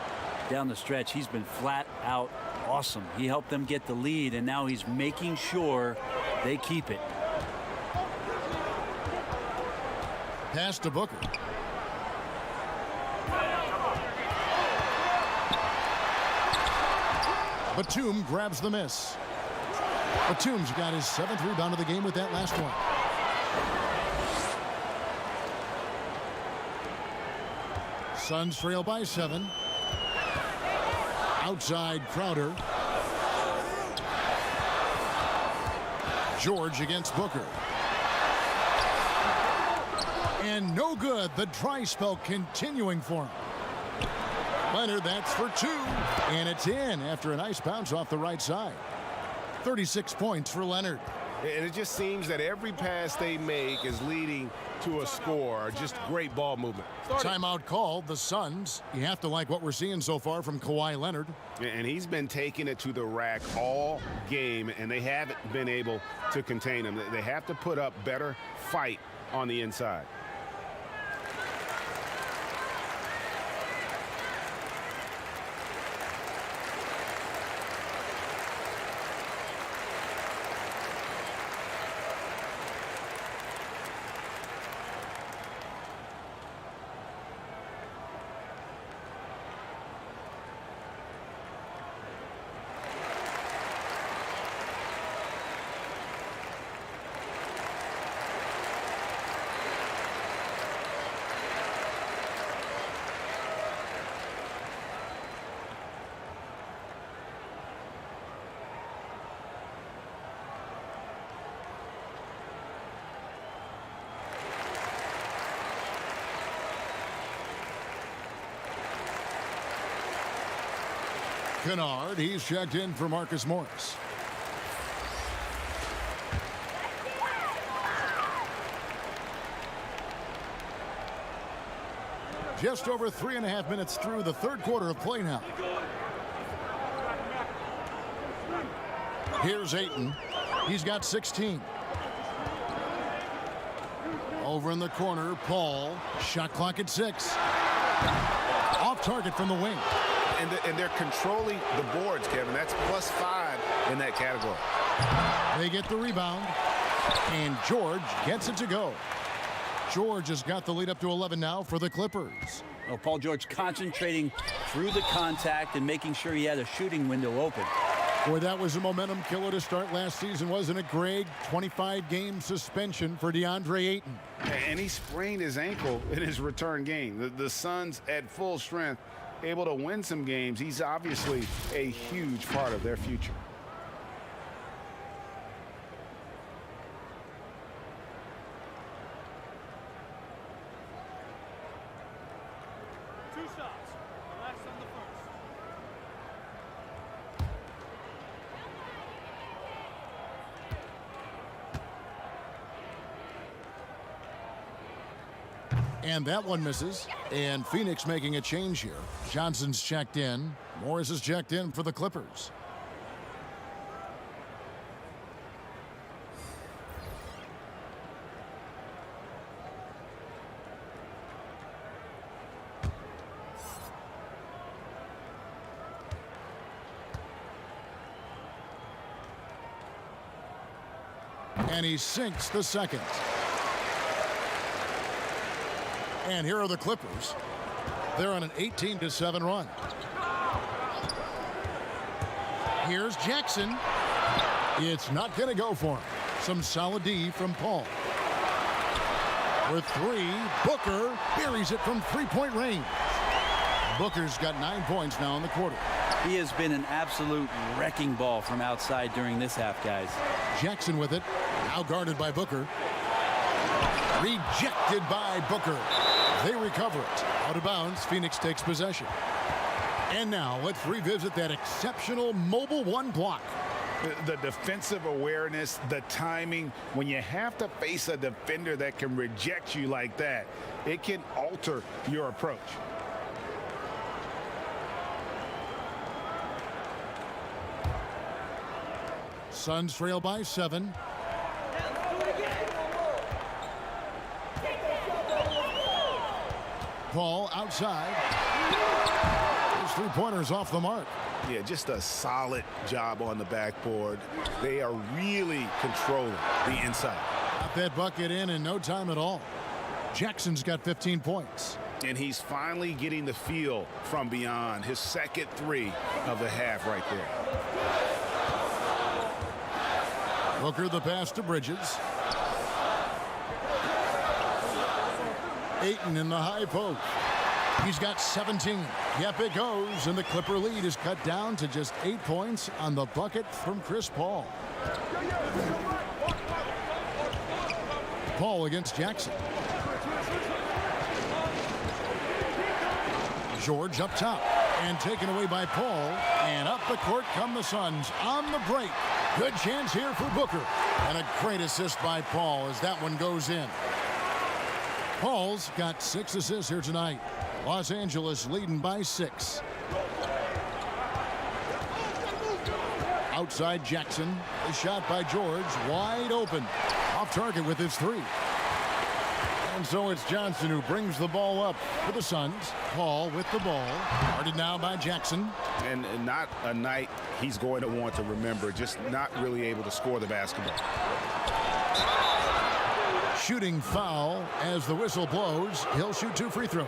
Down the stretch, he's been flat out awesome. He helped them get the lead, and now he's making sure they keep it. Pass to Booker. Batum grabs the miss. Batum's got his 7th rebound of the game with that last one. Suns trail by 7. Outside Crowder. George against Booker. And no good. The dry spell continuing for him. Leonard, that's for 2. And it's in after a nice bounce off the right side. 36 points for Leonard. And it just seems that every pass they make is leading to a score. Just great ball movement. Timeout called. The Suns. You have to like what we're seeing so far from Kawhi Leonard. And he's been taking it to the rack all game, and they haven't been able to contain him. They have to put up better fight on the inside. Kennard, he's checked in for Marcus Morris. Just over 3.5 minutes through the third quarter of play now. Here's Ayton. He's got 16. Over in the corner, Paul. Shot clock at 6. Off target from the wing. And they're controlling the boards, Kevin. That's +5 in that category. They get the rebound. And George gets it to go. George has got the lead up to 11 now for the Clippers. Well, Paul George concentrating through the contact and making sure he had a shooting window open. Boy, that was a momentum killer to start last season, wasn't it, Greg? 25-game suspension for DeAndre Ayton. And he sprained his ankle in his return game. The Suns at full strength, able to win some games. He's obviously a huge part of their future. And that one misses. And Phoenix making a change here. Johnson's checked in. Morris is checked in for the Clippers. And he sinks the second. And here are the Clippers. They're on an 18-7 run. Here's Jackson. It's not going to go for him. Some solid D from Paul. With 3, Booker buries it from three-point range. Booker's got 9 points now in the quarter. He has been an absolute wrecking ball from outside during this half, guys. Jackson with it. Now guarded by Booker. Rejected by Booker. They recover it. Out of bounds, Phoenix takes possession. And now let's revisit that exceptional mobile 1 block. The defensive awareness, the timing. When you have to face a defender that can reject you like that, it can alter your approach. Suns trail by 7. Paul outside. His three-pointers off the mark. Yeah, just a solid job on the backboard. They are really controlling the inside. Got that bucket in no time at all. Jackson's got 15 points. And he's finally getting the feel from beyond. His second 3 of the half right there. Booker the pass to Bridges. Ayton in the high post. He's got 17. Yep, it goes, and the Clipper lead is cut down to just 8 points on the bucket from Chris Paul. Paul against Jackson. George up top and taken away by Paul, and up the court come the Suns on the break. Good chance here for Booker, and a great assist by Paul as that one goes in. Paul's got 6 assists here tonight. Los Angeles leading by 6. Outside Jackson. A shot by George. Wide open. Off target with his 3. And so it's Johnson who brings the ball up for the Suns. Paul with the ball. Guarded now by Jackson. And not a night he's going to want to remember. Just not really able to score the basketball. Shooting foul as the whistle blows. He'll shoot 2 free throws.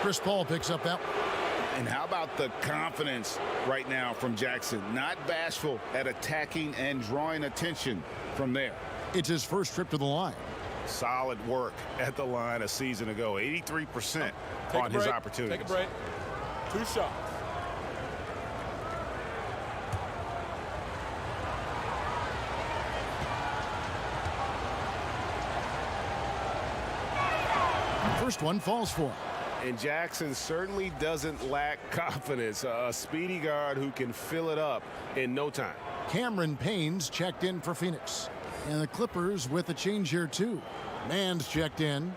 Chris Paul picks up that. And how about the confidence right now from Jackson? Not bashful at attacking and drawing attention from there. It's his first trip to the line. Solid work at the line a season ago. 83% on his opportunities. Take a break. 2 shots. First one falls for him. And Jackson certainly doesn't lack confidence. A speedy guard who can fill it up in no time. Cameron Payne's checked in for Phoenix. And the Clippers with a change here, too. Mann's checked in.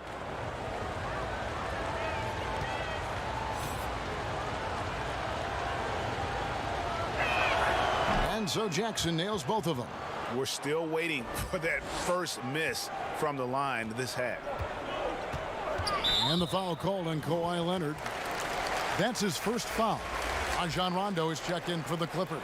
And so Jackson nails both of them. We're still waiting for that first miss from the line this half. And the foul called on Kawhi Leonard. That's his first foul. Rajon Rondo is checked in for the Clippers.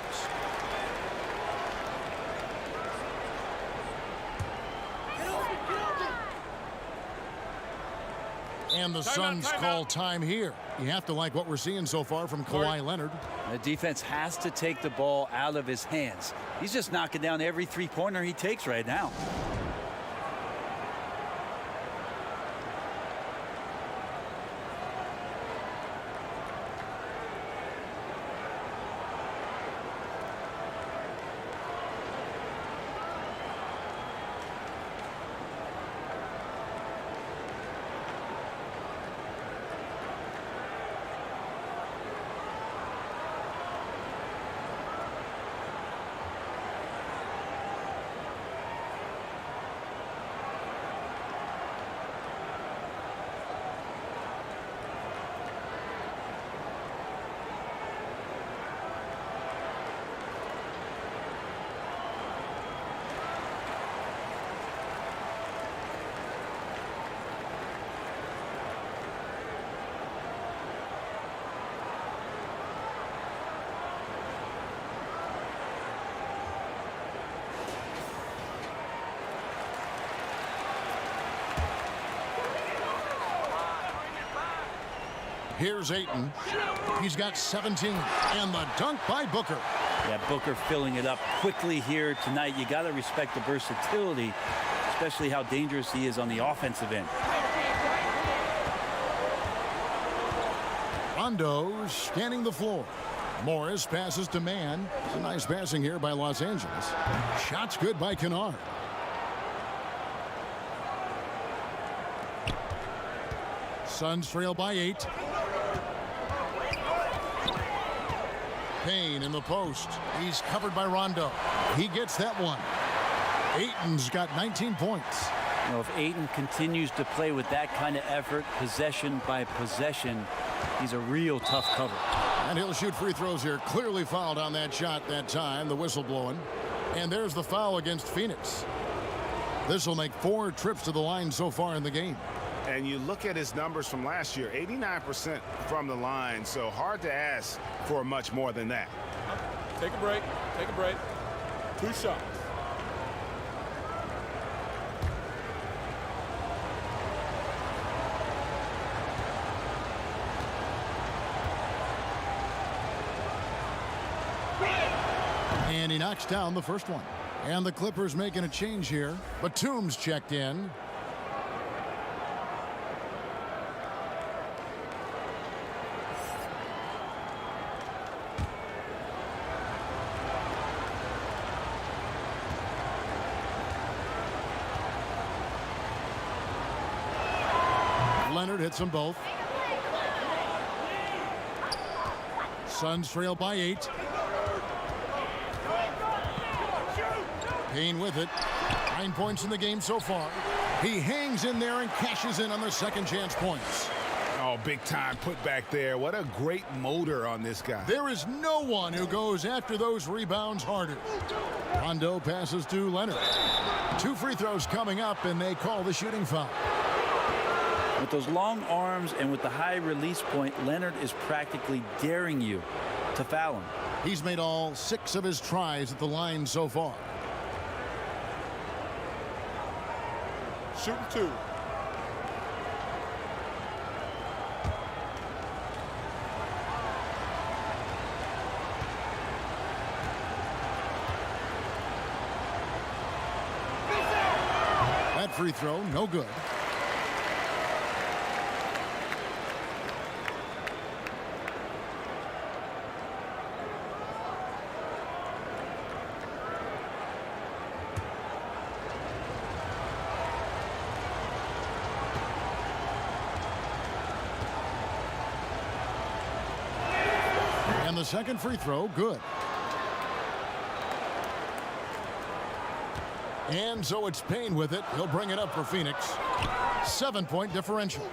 And the Suns call time here. You have to like what we're seeing so far from Kawhi Leonard. The defense has to take the ball out of his hands. He's just knocking down every three-pointer he takes right now. Here's Ayton. He's got 17. And the dunk by Booker. Yeah, Booker filling it up quickly here tonight. You got to respect the versatility, especially how dangerous he is on the offensive end. Rondo scanning the floor. Morris passes to Mann. It's a nice passing here by Los Angeles. Shots good by Kennard. Suns trail by 8. Payne in the post. He's covered by Rondo. He gets that one. Ayton's got 19 points. You know, if Ayton continues to play with that kind of effort, possession by possession, he's a real tough cover. And he'll shoot free throws here. Clearly fouled on that shot that time. The whistle blowing. And there's the foul against Phoenix. This will make 4 trips to the line so far in the game. And you look at his numbers from last year, 89% from the line, so hard to ask for much more than that. Take a break. Take a break. 2 shots. And he knocks down the first one. And the Clippers making a change here. Batum's checked in. Leonard hits them both. Suns trail by 8. Payne with it. 9 points in the game so far. He hangs in there and cashes in on the second chance points. Oh, big time put back there. What a great motor on this guy. There is no one who goes after those rebounds harder. Rondo passes to Leonard. 2 free throws coming up, and they call the shooting foul. With those long arms and with the high release point, Leonard is practically daring you to foul him. He's made all 6 of his tries at the line so far. Shooting 2. That free throw, no good. And the second free throw, good. And so it's Payne with it. He'll bring it up for Phoenix. 7-point differential.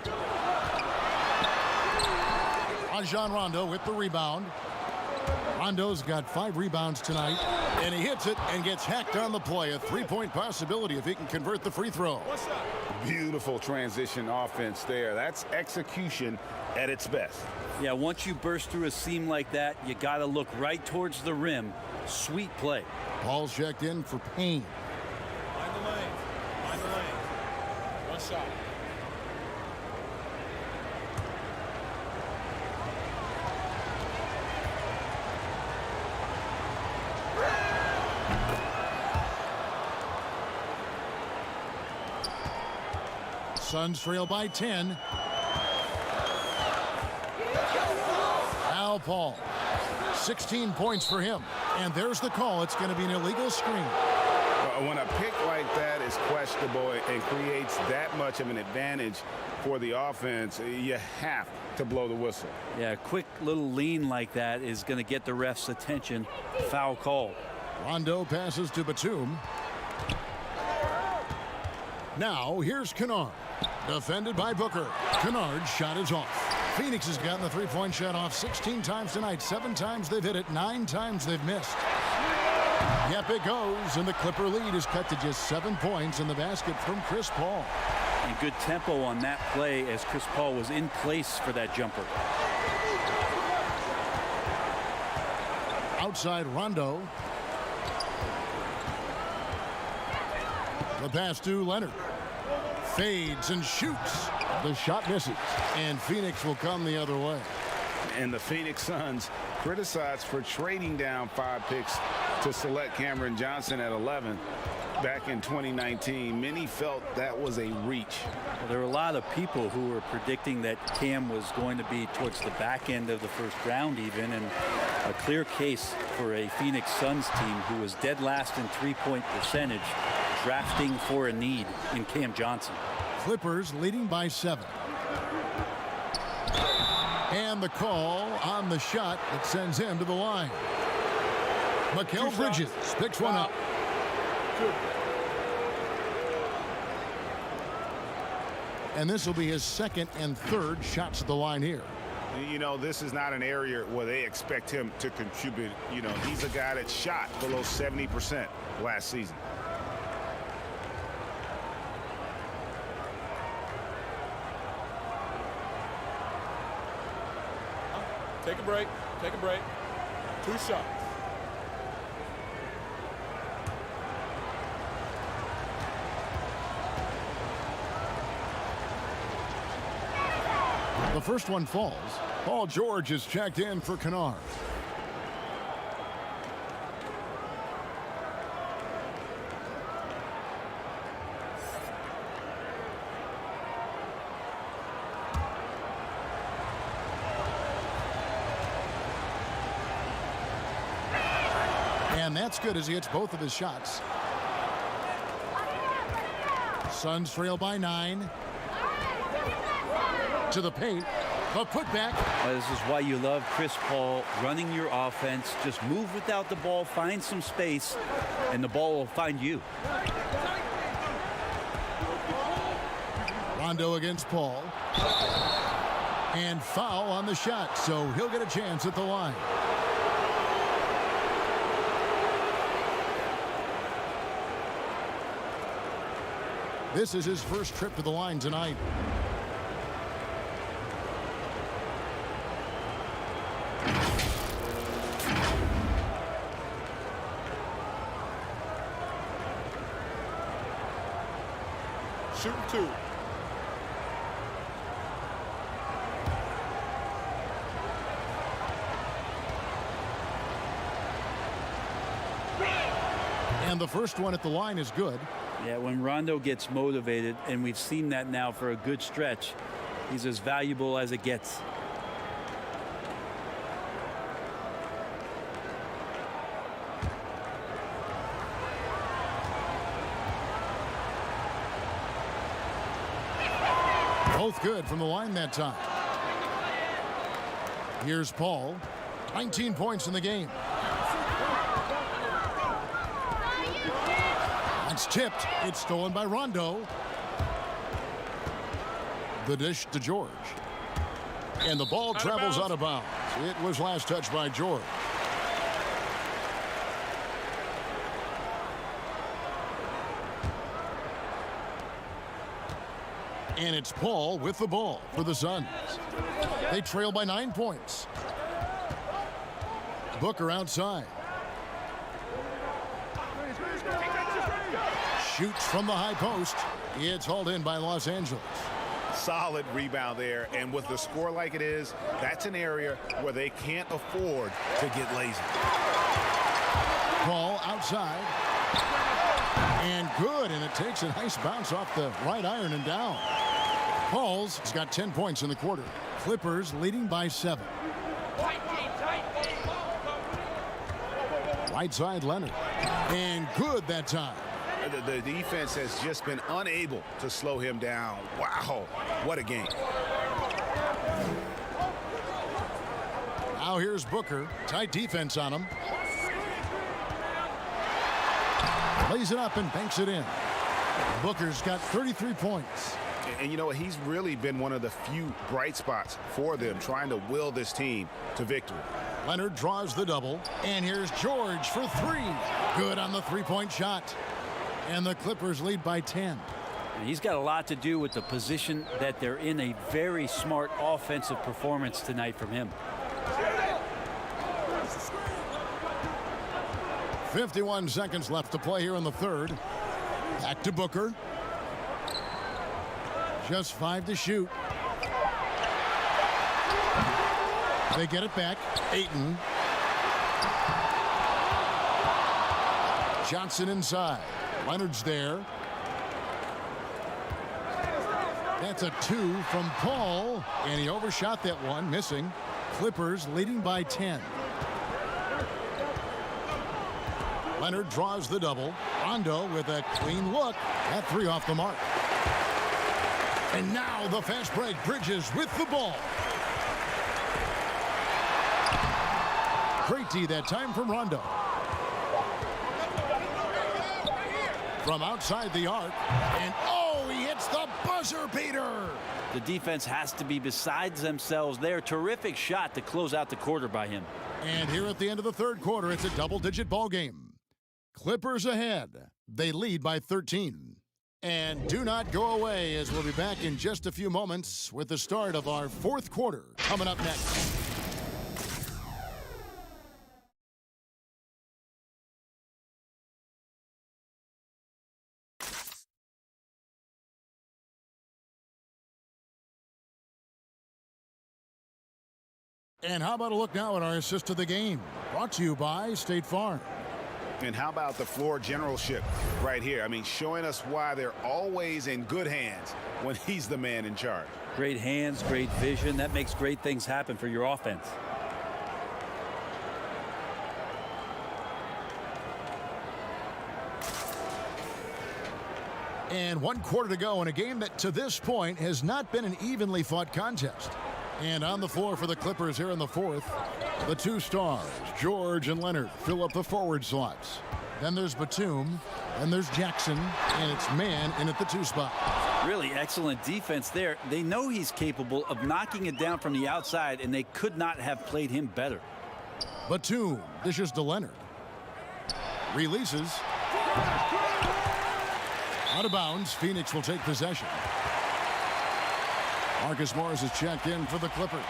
Rajon Rondo with the rebound. Rondo's got 5 rebounds tonight, and he hits it and gets hacked on the play. A 3-point possibility if he can convert the free throw. Beautiful transition offense there. That's execution at its best. Yeah, once you burst through a seam like that, you got to look right towards the rim. Sweet play. Ball's checked in for Payne. Find the lane. Find the lane. One shot. Suns trail by 10. Al Paul. 16 points for him. And there's the call. It's going to be an illegal screen. When a pick like that is questionable and creates that much of an advantage for the offense, you have to blow the whistle. Yeah, a quick little lean like that is going to get the ref's attention. Foul call. Rondo passes to Batum. Now here's Kennard. Defended by Booker. Kennard's shot is off. Phoenix has gotten the three-point shot off 16 times tonight. 7 times they've hit it. 9 times they've missed. Yep, it goes, and the Clipper lead is cut to just 7 points in the basket from Chris Paul. And good tempo on that play as Chris Paul was in place for that jumper. Outside Rondo. The pass to Leonard. Fades and shoots. The shot misses. And Phoenix will come the other way. And the Phoenix Suns criticized for trading down 5 picks to select Cameron Johnson at 11 back in 2019. Many felt that was a reach. Well, there were a lot of people who were predicting that Cam was going to be towards the back end of the first round even, and a clear case for a Phoenix Suns team who was dead last in three-point percentage, drafting for a need in Cam Johnson. Clippers leading by 7. And the call on the shot that sends him to the line. Mikal Bridges picks one up. And this will be his second and third shots at the line here. You know, this is not an area where they expect him to contribute. You know, he's a guy that shot below 70% last season. Take a break. Take a break. 2 shots. The first one falls. Paul George is checked in for Kennard. And that's good as he hits both of his shots. Suns trail by 9. To the paint. A putback. This is why you love Chris Paul running your offense. Just move without the ball, find some space, and the ball will find you. Rondo against Paul. And foul on the shot, so he'll get a chance at the line. This is his first trip to the line tonight. Shooting 2. And the first one at the line is good. Yeah, when Rondo gets motivated, and we've seen that now for a good stretch, he's as valuable as it gets. Both good from the line that time. Here's Paul. 19 points in the game. It's tipped. It's stolen by Rondo. The dish to George. And the ball travels out of bounds. It was last touched by George. And it's Paul with the ball for the Suns. They trail by 9 points. Booker outside. Shoots from the high post. It's hauled in by Los Angeles. Solid rebound there, and with the score like it is, that's an area where they can't afford to get lazy. Paul outside. And good, and it takes a nice bounce off the right iron and down. Paul's has got 10 points in the quarter. Clippers leading by 7. Right side Leonard. And good that time. The defense has just been unable to slow him down. Wow, what a game. Now here's Booker. Tight defense on him. Lays it up and banks it in. Booker's got 33 points. And you know, he's really been one of the few bright spots for them, trying to will this team to victory. Leonard draws the double. And here's George for 3. Good on the three-point shot. And the Clippers lead by 10. And he's got a lot to do with the position that they're in. A very smart offensive performance tonight from him. 51 seconds left to play here in the third. Back to Booker. Just 5 to shoot. They get it back. Ayton. Johnson inside. Leonard's there. That's a 2 from Paul, and he overshot that one, missing. Clippers leading by 10. Leonard draws the double. Rondo with a clean look. That 3 off the mark. And now the fast break. Bridges with the ball. Great D that time from Rondo. From outside the arc. And oh, he hits the buzzer beater. The defense has to be besides themselves there. Terrific shot to close out the quarter by him. And here at the end of the third quarter, it's a double-digit ball game. Clippers ahead. They lead by 13. And do not go away, as we'll be back in just a few moments with the start of our fourth quarter coming up next. And how about a look now at our assist of the game? Brought to you by State Farm. And how about the floor generalship right here? I mean, showing us why they're always in good hands when he's the man in charge. Great hands, great vision. That makes great things happen for your offense. And 1 quarter to go in a game that to this point has not been an evenly fought contest. And on the floor for the Clippers here in the fourth, the 2 stars, George and Leonard, fill up the forward slots. Then there's Batum, and there's Jackson, and it's man in at the 2 spot. Really excellent defense there. They know he's capable of knocking it down from the outside, and they could not have played him better. Batum dishes to Leonard. Releases. Out of bounds. Phoenix will take possession. Marcus Morris is checked in for the Clippers.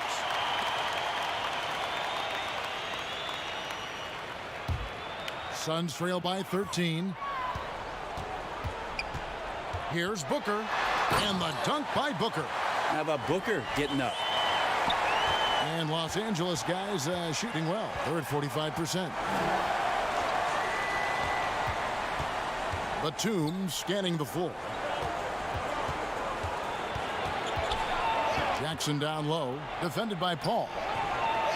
Suns trail by 13. Here's Booker. And the dunk by Booker. How about Booker getting up? And Los Angeles guys shooting well. They're at 45%. Batum scanning the floor. Jackson down low, defended by Paul.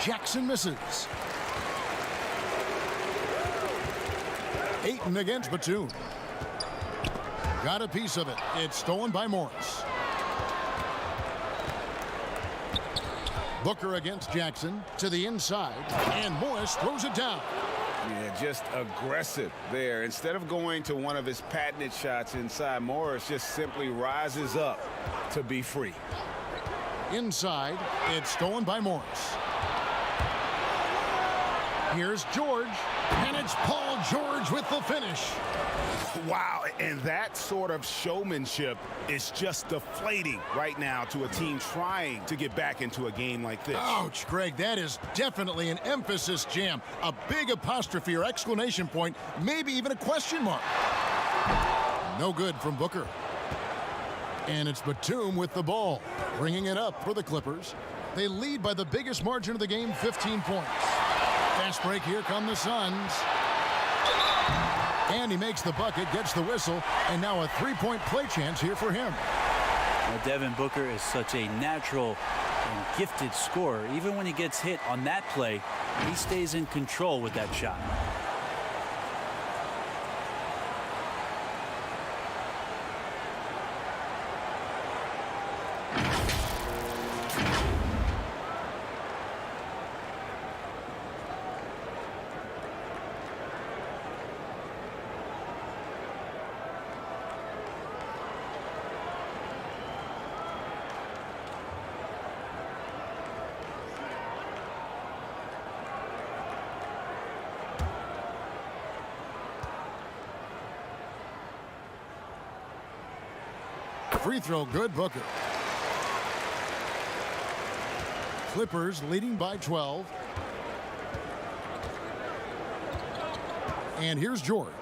Jackson misses. Ayton against Batum. Got a piece of it. It's stolen by Morris. Booker against Jackson to the inside, and Morris throws it down. Yeah, just aggressive there. Instead of going to one of his patented shots inside, Morris just simply rises up to be free. Inside, it's stolen by Morris. Here's George, and it's Paul George with the finish. Wow, and that sort of showmanship is just deflating right now to a team trying to get back into a game like this. Ouch, Greg, that is definitely an emphasis jam. A big apostrophe or exclamation point, maybe even a question mark. No good from Booker. And it's Batum with the ball, bringing it up for the Clippers. They lead by the biggest margin of the game, 15 points. Fast break, here come the Suns. And he makes the bucket, gets the whistle, and now a three-point play chance here for him. Well, Devin Booker is such a natural and gifted scorer. Even when he gets hit on that play, he stays in control with that shot. Free throw good, Booker. Clippers leading by 12. And here's George.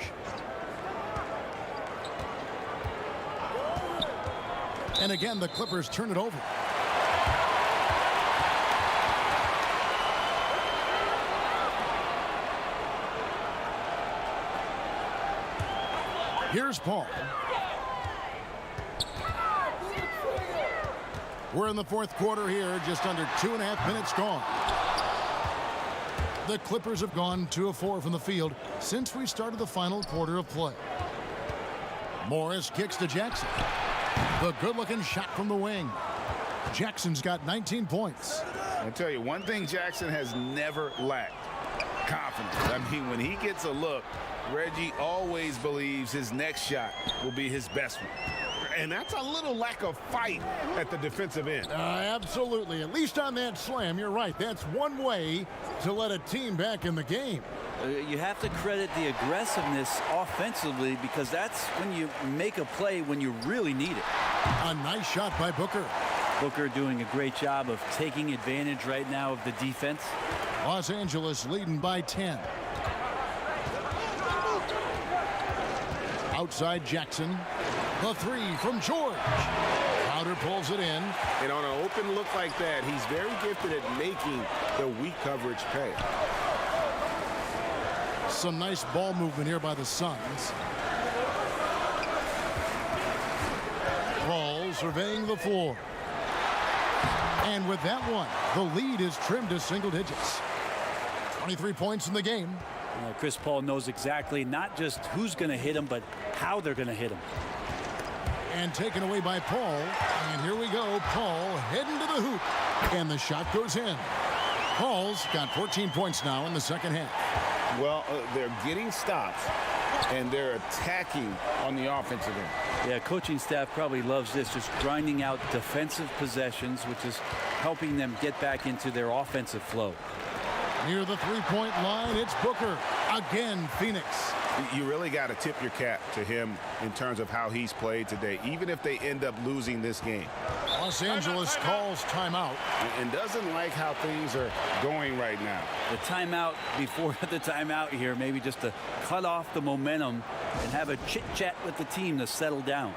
And again, the Clippers turn it over. Here's Paul. We're in the fourth quarter here, just under 2.5 minutes gone. The Clippers have gone 2 of 4 from the field since we started the final quarter of play. Morris kicks to Jackson. The good-looking shot from the wing. Jackson's got 19 points. I'll tell you, one thing Jackson has never lacked: confidence. I mean, when he gets a look, Reggie always believes his next shot will be his best one. And that's a little lack of fight at the defensive end. Absolutely. At least on that slam, you're right. That's one way to let a team back in the game. You have to credit the aggressiveness offensively, because that's when you make a play when you really need it. A nice shot by Booker. Booker doing a great job of taking advantage right now of the defense. Los Angeles leading by 10. Outside Jackson. The three from George. Crowder pulls it in. And on an open look like that, he's very gifted at making the weak coverage pay. Some nice ball movement here by the Suns. Paul surveying the floor. And with that one, the lead is trimmed to single digits. 23 points in the game. Chris Paul knows exactly not just who's going to hit him, but how they're going to hit him. And taken away by Paul. And here we go. Paul heading to the hoop. And the shot goes in. Paul's got 14 points now in the second half. Well, they're getting stops, and they're attacking on the offensive end. Yeah, coaching staff probably loves this, just grinding out defensive possessions, which is helping them get back into their offensive flow. Near the three-point line, it's Booker. Again, Phoenix. You really got to tip your cap to him in terms of how he's played today, even if they end up losing this game. Los Angeles calls timeout. And doesn't like how things are going right now. The timeout before the timeout here, maybe just to cut off the momentum and have a chit-chat with the team to settle down.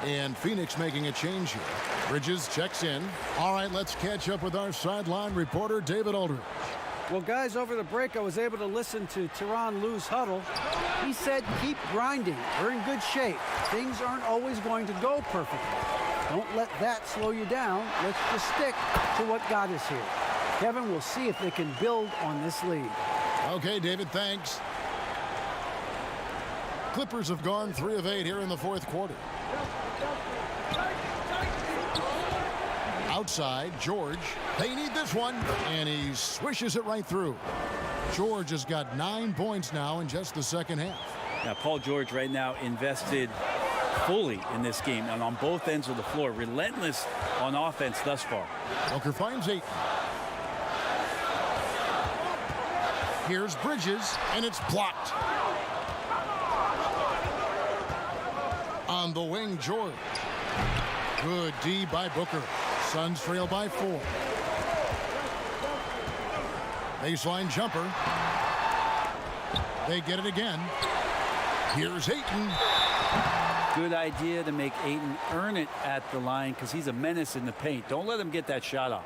And Phoenix making a change here. Bridges checks in. All right, let's catch up with our sideline reporter, David Aldridge. Well, guys, over the break, I was able to listen to Tyronn Lue's huddle. He said, keep grinding. We're in good shape. Things aren't always going to go perfectly. Don't let that slow you down. Let's just stick to what got us here. Kevin, we'll see if they can build on this lead. Okay, David, thanks. Clippers have gone 3 of 8 here in the fourth quarter. Outside, George. They need this one, and he swishes it right through. George has got 9 points now in just the second half. Now, Paul George right now invested fully in this game and on both ends of the floor. Relentless on offense thus far. Booker finds 8. Here's Bridges, and it's blocked. On the wing, George. Good D by Booker. Suns trail by 4. Baseline jumper. They get it again. Here's Ayton. Good idea to make Ayton earn it at the line because he's a menace in the paint. Don't let him get that shot off.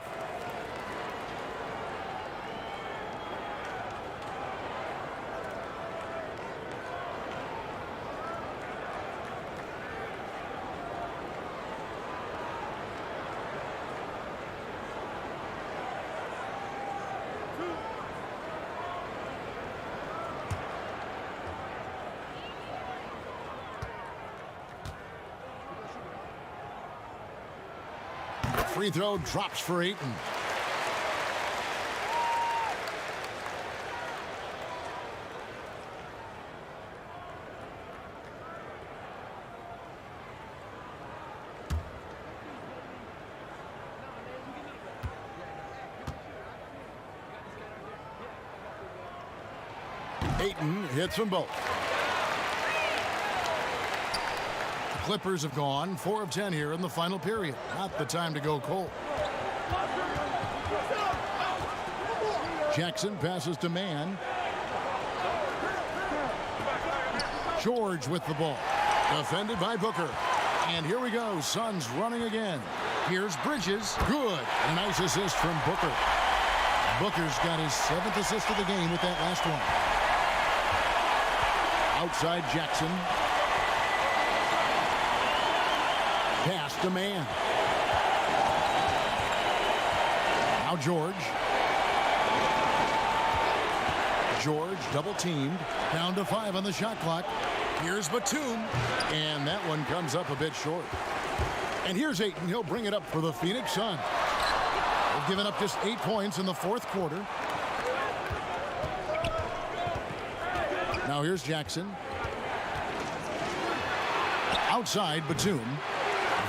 Free throw drops for Ayton. Ayton hits them both. Clippers have gone 4 of 10 here in the final period. Not the time to go cold. Jackson passes to Mann. George with the ball. Defended by Booker. And here we go. Suns running again. Here's Bridges. Good. A nice assist from Booker. Booker's got his 7th assist of the game with that last one. Outside Jackson. Pass to Mann. Now George. George double teamed. Down to 5 on the shot clock. Here's Batum. And that one comes up a bit short. And here's Ayton. He'll bring it up for the Phoenix Suns. They've given up just 8 points in the fourth quarter. Now here's Jackson. Outside Batum.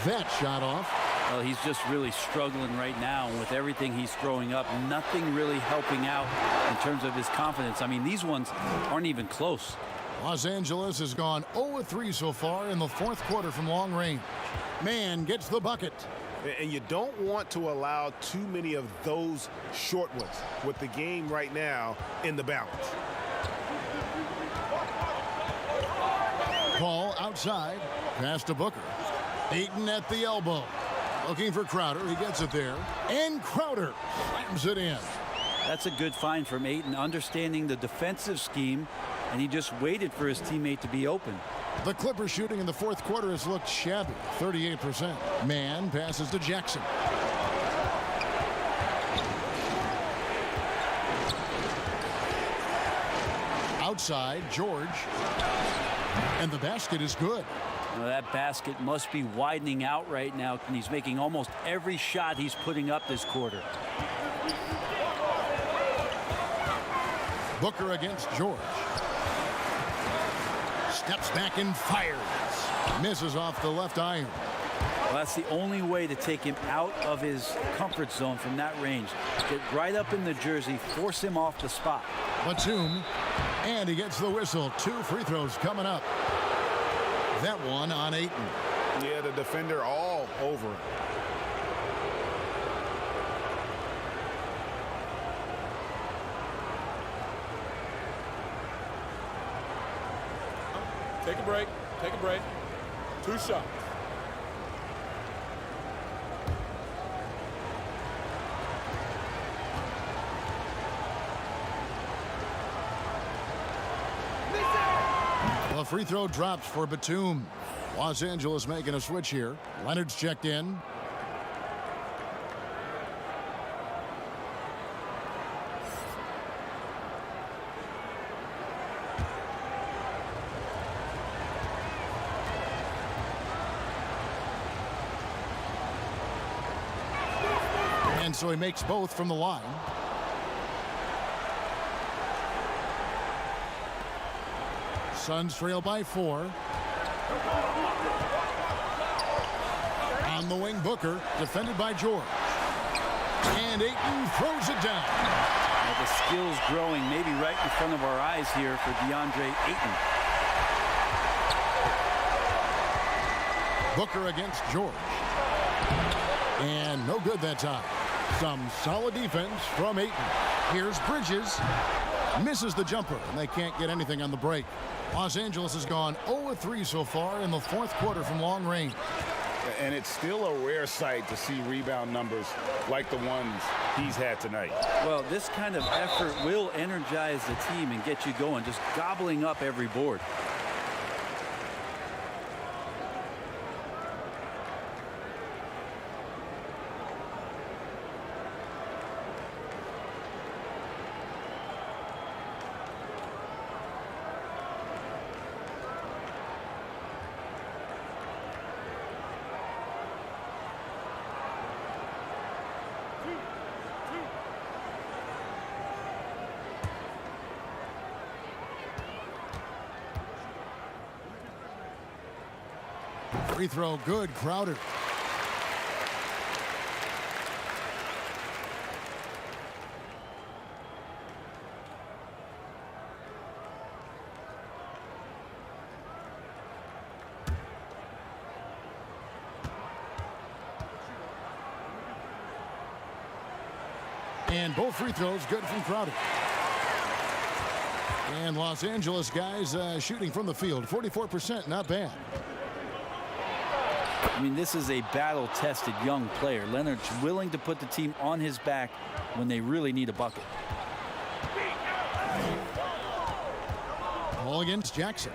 That shot off. Well, he's just really struggling right now. And with everything he's throwing up, nothing really helping out in terms of his confidence. I mean, these ones aren't even close. Los Angeles has gone 0-3 so far in the fourth quarter from long range. Mann gets the bucket. And you don't want to allow too many of those short ones with the game right now in the balance. Paul outside. Pass to Booker. Ayton at the elbow. Looking for Crowder. He gets it there. And Crowder slams it in. That's a good find from Ayton, understanding the defensive scheme, and he just waited for his teammate to be open. The Clippers shooting in the fourth quarter has looked shabby, 38%. Mann passes to Jackson. Outside, George. And the basket is good. Well, that basket must be widening out right now, and he's making almost every shot he's putting up this quarter. Booker against George. Steps back and fires. Misses off the left iron. Well, that's the only way to take him out of his comfort zone from that range. Get right up in the jersey, force him off the spot. Batum, and he gets the whistle. 2 free throws coming up. That one on Ayton. Yeah, the defender all over him. Take a break. Take a break. 2 shots. The free throw drops for Batum. Los Angeles making a switch here. Leonard's checked in. And so he makes both from the line. Suns trail by 4. On the wing, Booker, defended by George. And Ayton throws it down. Well, the skill's growing, maybe right in front of our eyes here for DeAndre Ayton. Booker against George. And no good that time. Some solid defense from Ayton. Here's Bridges. Misses the jumper, and they can't get anything on the break. Los Angeles has gone 0-3 so far in the fourth quarter from long range. And it's still a rare sight to see rebound numbers like the ones he's had tonight. Well, this kind of effort will energize the team and get you going, just gobbling up every board. Free throw good, Crowder. And both free throws good from Crowder. And Los Angeles guys shooting from the field, 44%, not bad. I mean, this is a battle-tested young player. Leonard's willing to put the team on his back when they really need a bucket. Paul against Jackson.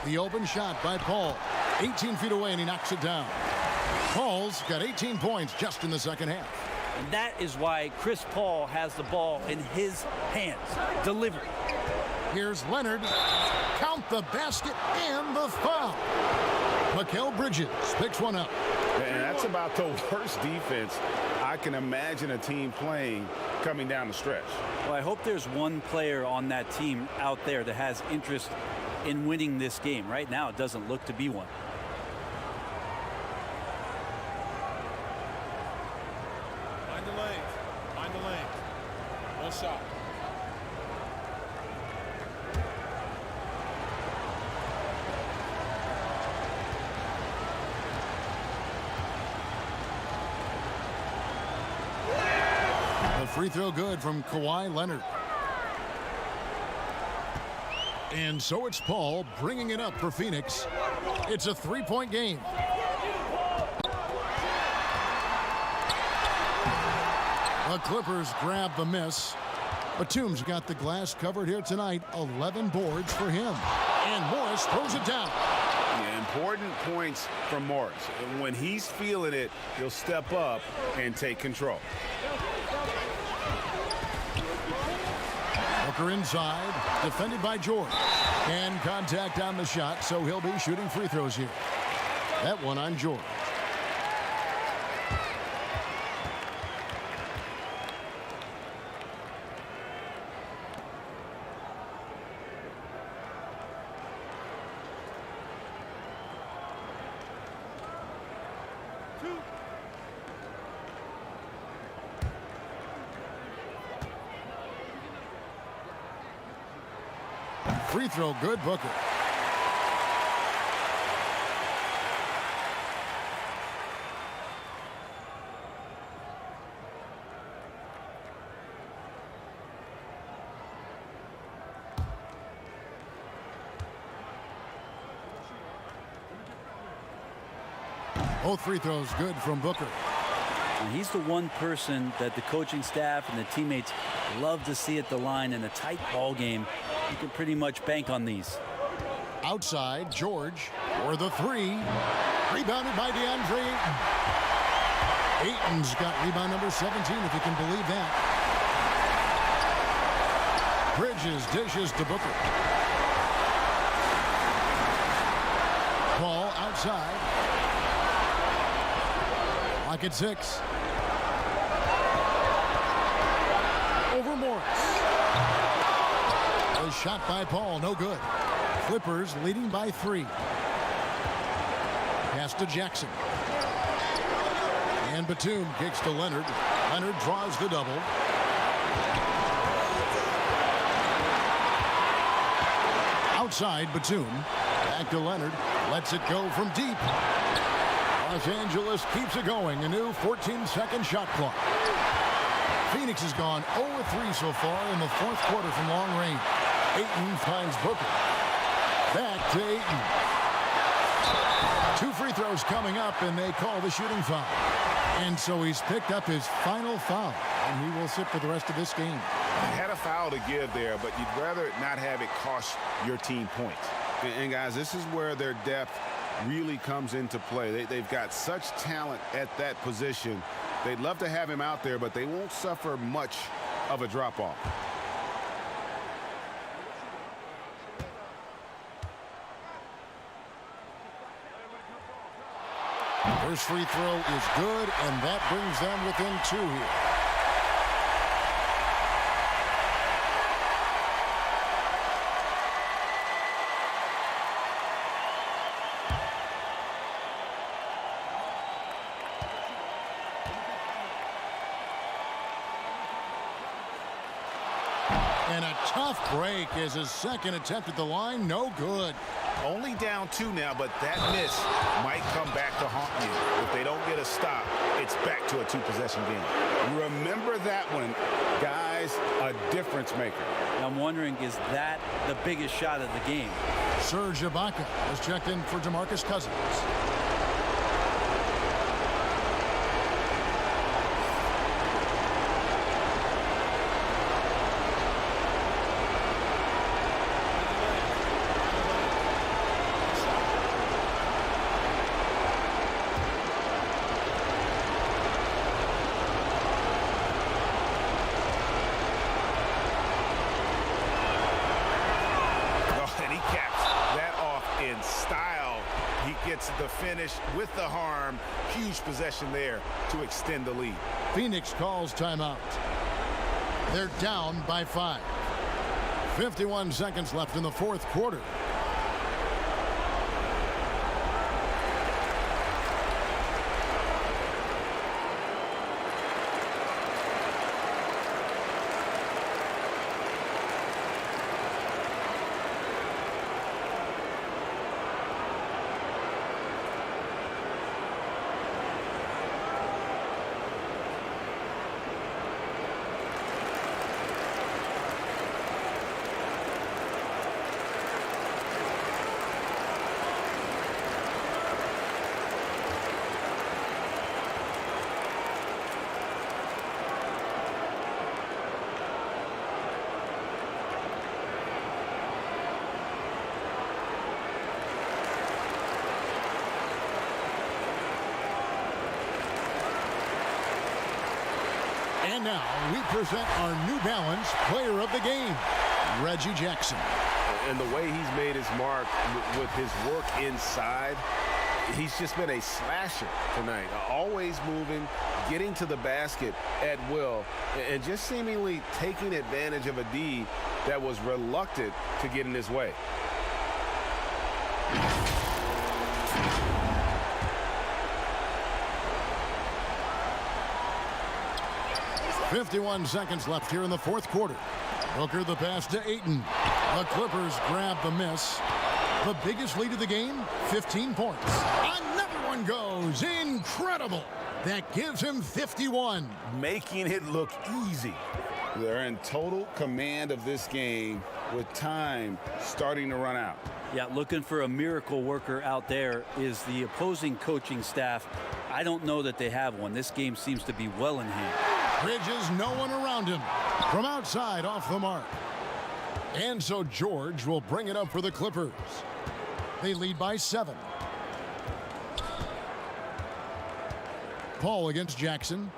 The open shot by Paul. 18 feet away, and he knocks it down. Paul's got 18 points just in the second half. And that is why Chris Paul has the ball in his hands. Delivery. Here's Leonard. Count the basket and the foul. Mikal Bridges picks one up. And that's about the worst defense I can imagine a team playing coming down the stretch. Well, I hope there's one player on that team out there that has interest in winning this game. Right now, it doesn't look to be one. Find the lane. Find the lane. One shot. Free throw good from Kawhi Leonard. And so it's Paul bringing it up for Phoenix. It's a three-point game. The Clippers grab the miss. Batum's got the glass covered here tonight. 11 boards for him. And Morris throws it down. Yeah, important points from Morris. And when he's feeling it, he'll step up and take control. Booker inside, defended by George. And contact on the shot, so he'll be shooting free throws here. That one on George. Free throw good, Booker. Both free throws good from Booker. And he's the one person that the coaching staff and the teammates love to see at the line in a tight ball game. You can pretty much bank on these. Outside, George for the three. Rebounded by DeAndre Ayton. Ayton's got rebound number 17, if you can believe that. Bridges dishes to Booker. Ball outside. Lock at 6. Over Morris. A shot by Paul, no good. Clippers leading by 3. Pass to Jackson. And Batum kicks to Leonard. Leonard draws the double. Outside, Batum. Back to Leonard. Lets it go from deep. Los Angeles keeps it going. A new 14-second shot clock. Phoenix has gone 0-3 so far in the fourth quarter from long range. Ayton finds Booker. Back to Ayton. 2 free throws coming up, and they call the shooting foul. And so he's picked up his final foul, and he will sit for the rest of this game. Had a foul to give there, but you'd rather not have it cost your team points. And guys, this is where their depth really comes into play. They've got such talent at that position. They'd love to have him out there, but they won't suffer much of a drop-off. First free throw is good, and that brings them within 2 here. And a tough break is his second attempt at the line. No good. Only down 2 now, but that miss might come back to haunt you. If they don't get a stop, it's back to a 2-possession game. Remember that one, guys, a difference maker. I'm wondering, is that the biggest shot of the game? Serge Ibaka has checked in for DeMarcus Cousins. The finish with the harm. Huge possession there to extend the lead. Phoenix calls timeout. They're down by 5. 51 seconds left in the fourth quarter. And now we present our New Balance Player of the Game, Reggie Jackson. And the way he's made his mark with his work inside, he's just been a slasher tonight. Always moving, getting to the basket at will, and just seemingly taking advantage of a D that was reluctant to get in his way. 51 seconds left here in the fourth quarter. Booker the pass to Ayton. The Clippers grab the miss. The biggest lead of the game, 15 points. Another one goes. Incredible. That gives him 51. Making it look easy. They're in total command of this game with time starting to run out. Yeah, looking for a miracle worker out there is the opposing coaching staff. I don't know that they have one. This game seems to be well in hand. Bridges, no one around him. From outside, off the mark. And so George will bring it up for the Clippers. They lead by 7. Paul against Jackson.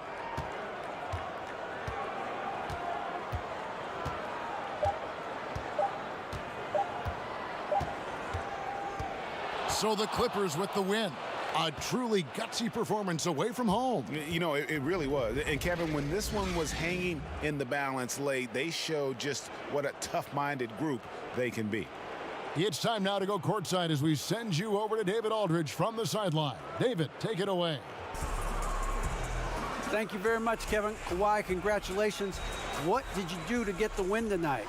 So the Clippers with the win. A truly gutsy performance away from home. You know, it really was. And Kevin, when this one was hanging in the balance late, they showed just what a tough-minded group they can be. It's time now to go courtside as we send you over to David Aldridge from the sideline. David, take it away. Thank you very much, Kevin. Kawhi, congratulations. What did you do to get the win tonight?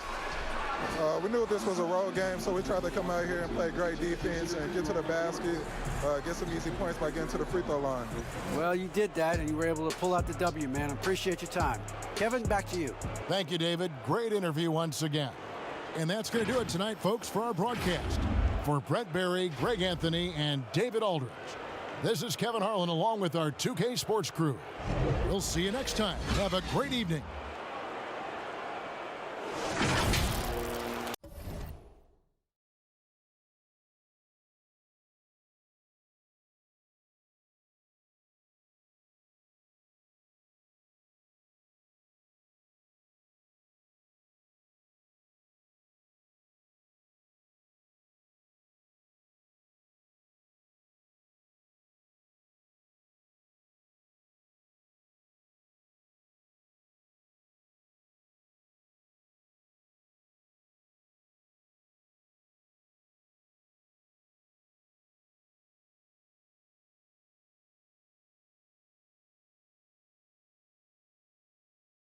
We knew this was a road game, so we tried to come out here and play great defense and get to the basket, get some easy points by getting to the free throw line. Well, you did that, and you were able to pull out the W, man. Appreciate your time. Kevin, back to you. Thank you, David. Great interview once again. And that's going to do it tonight, folks, for our broadcast. For Brent Barry, Greg Anthony, and David Aldridge, this is Kevin Harlan along with our 2K Sports crew. We'll see you next time. Have a great evening.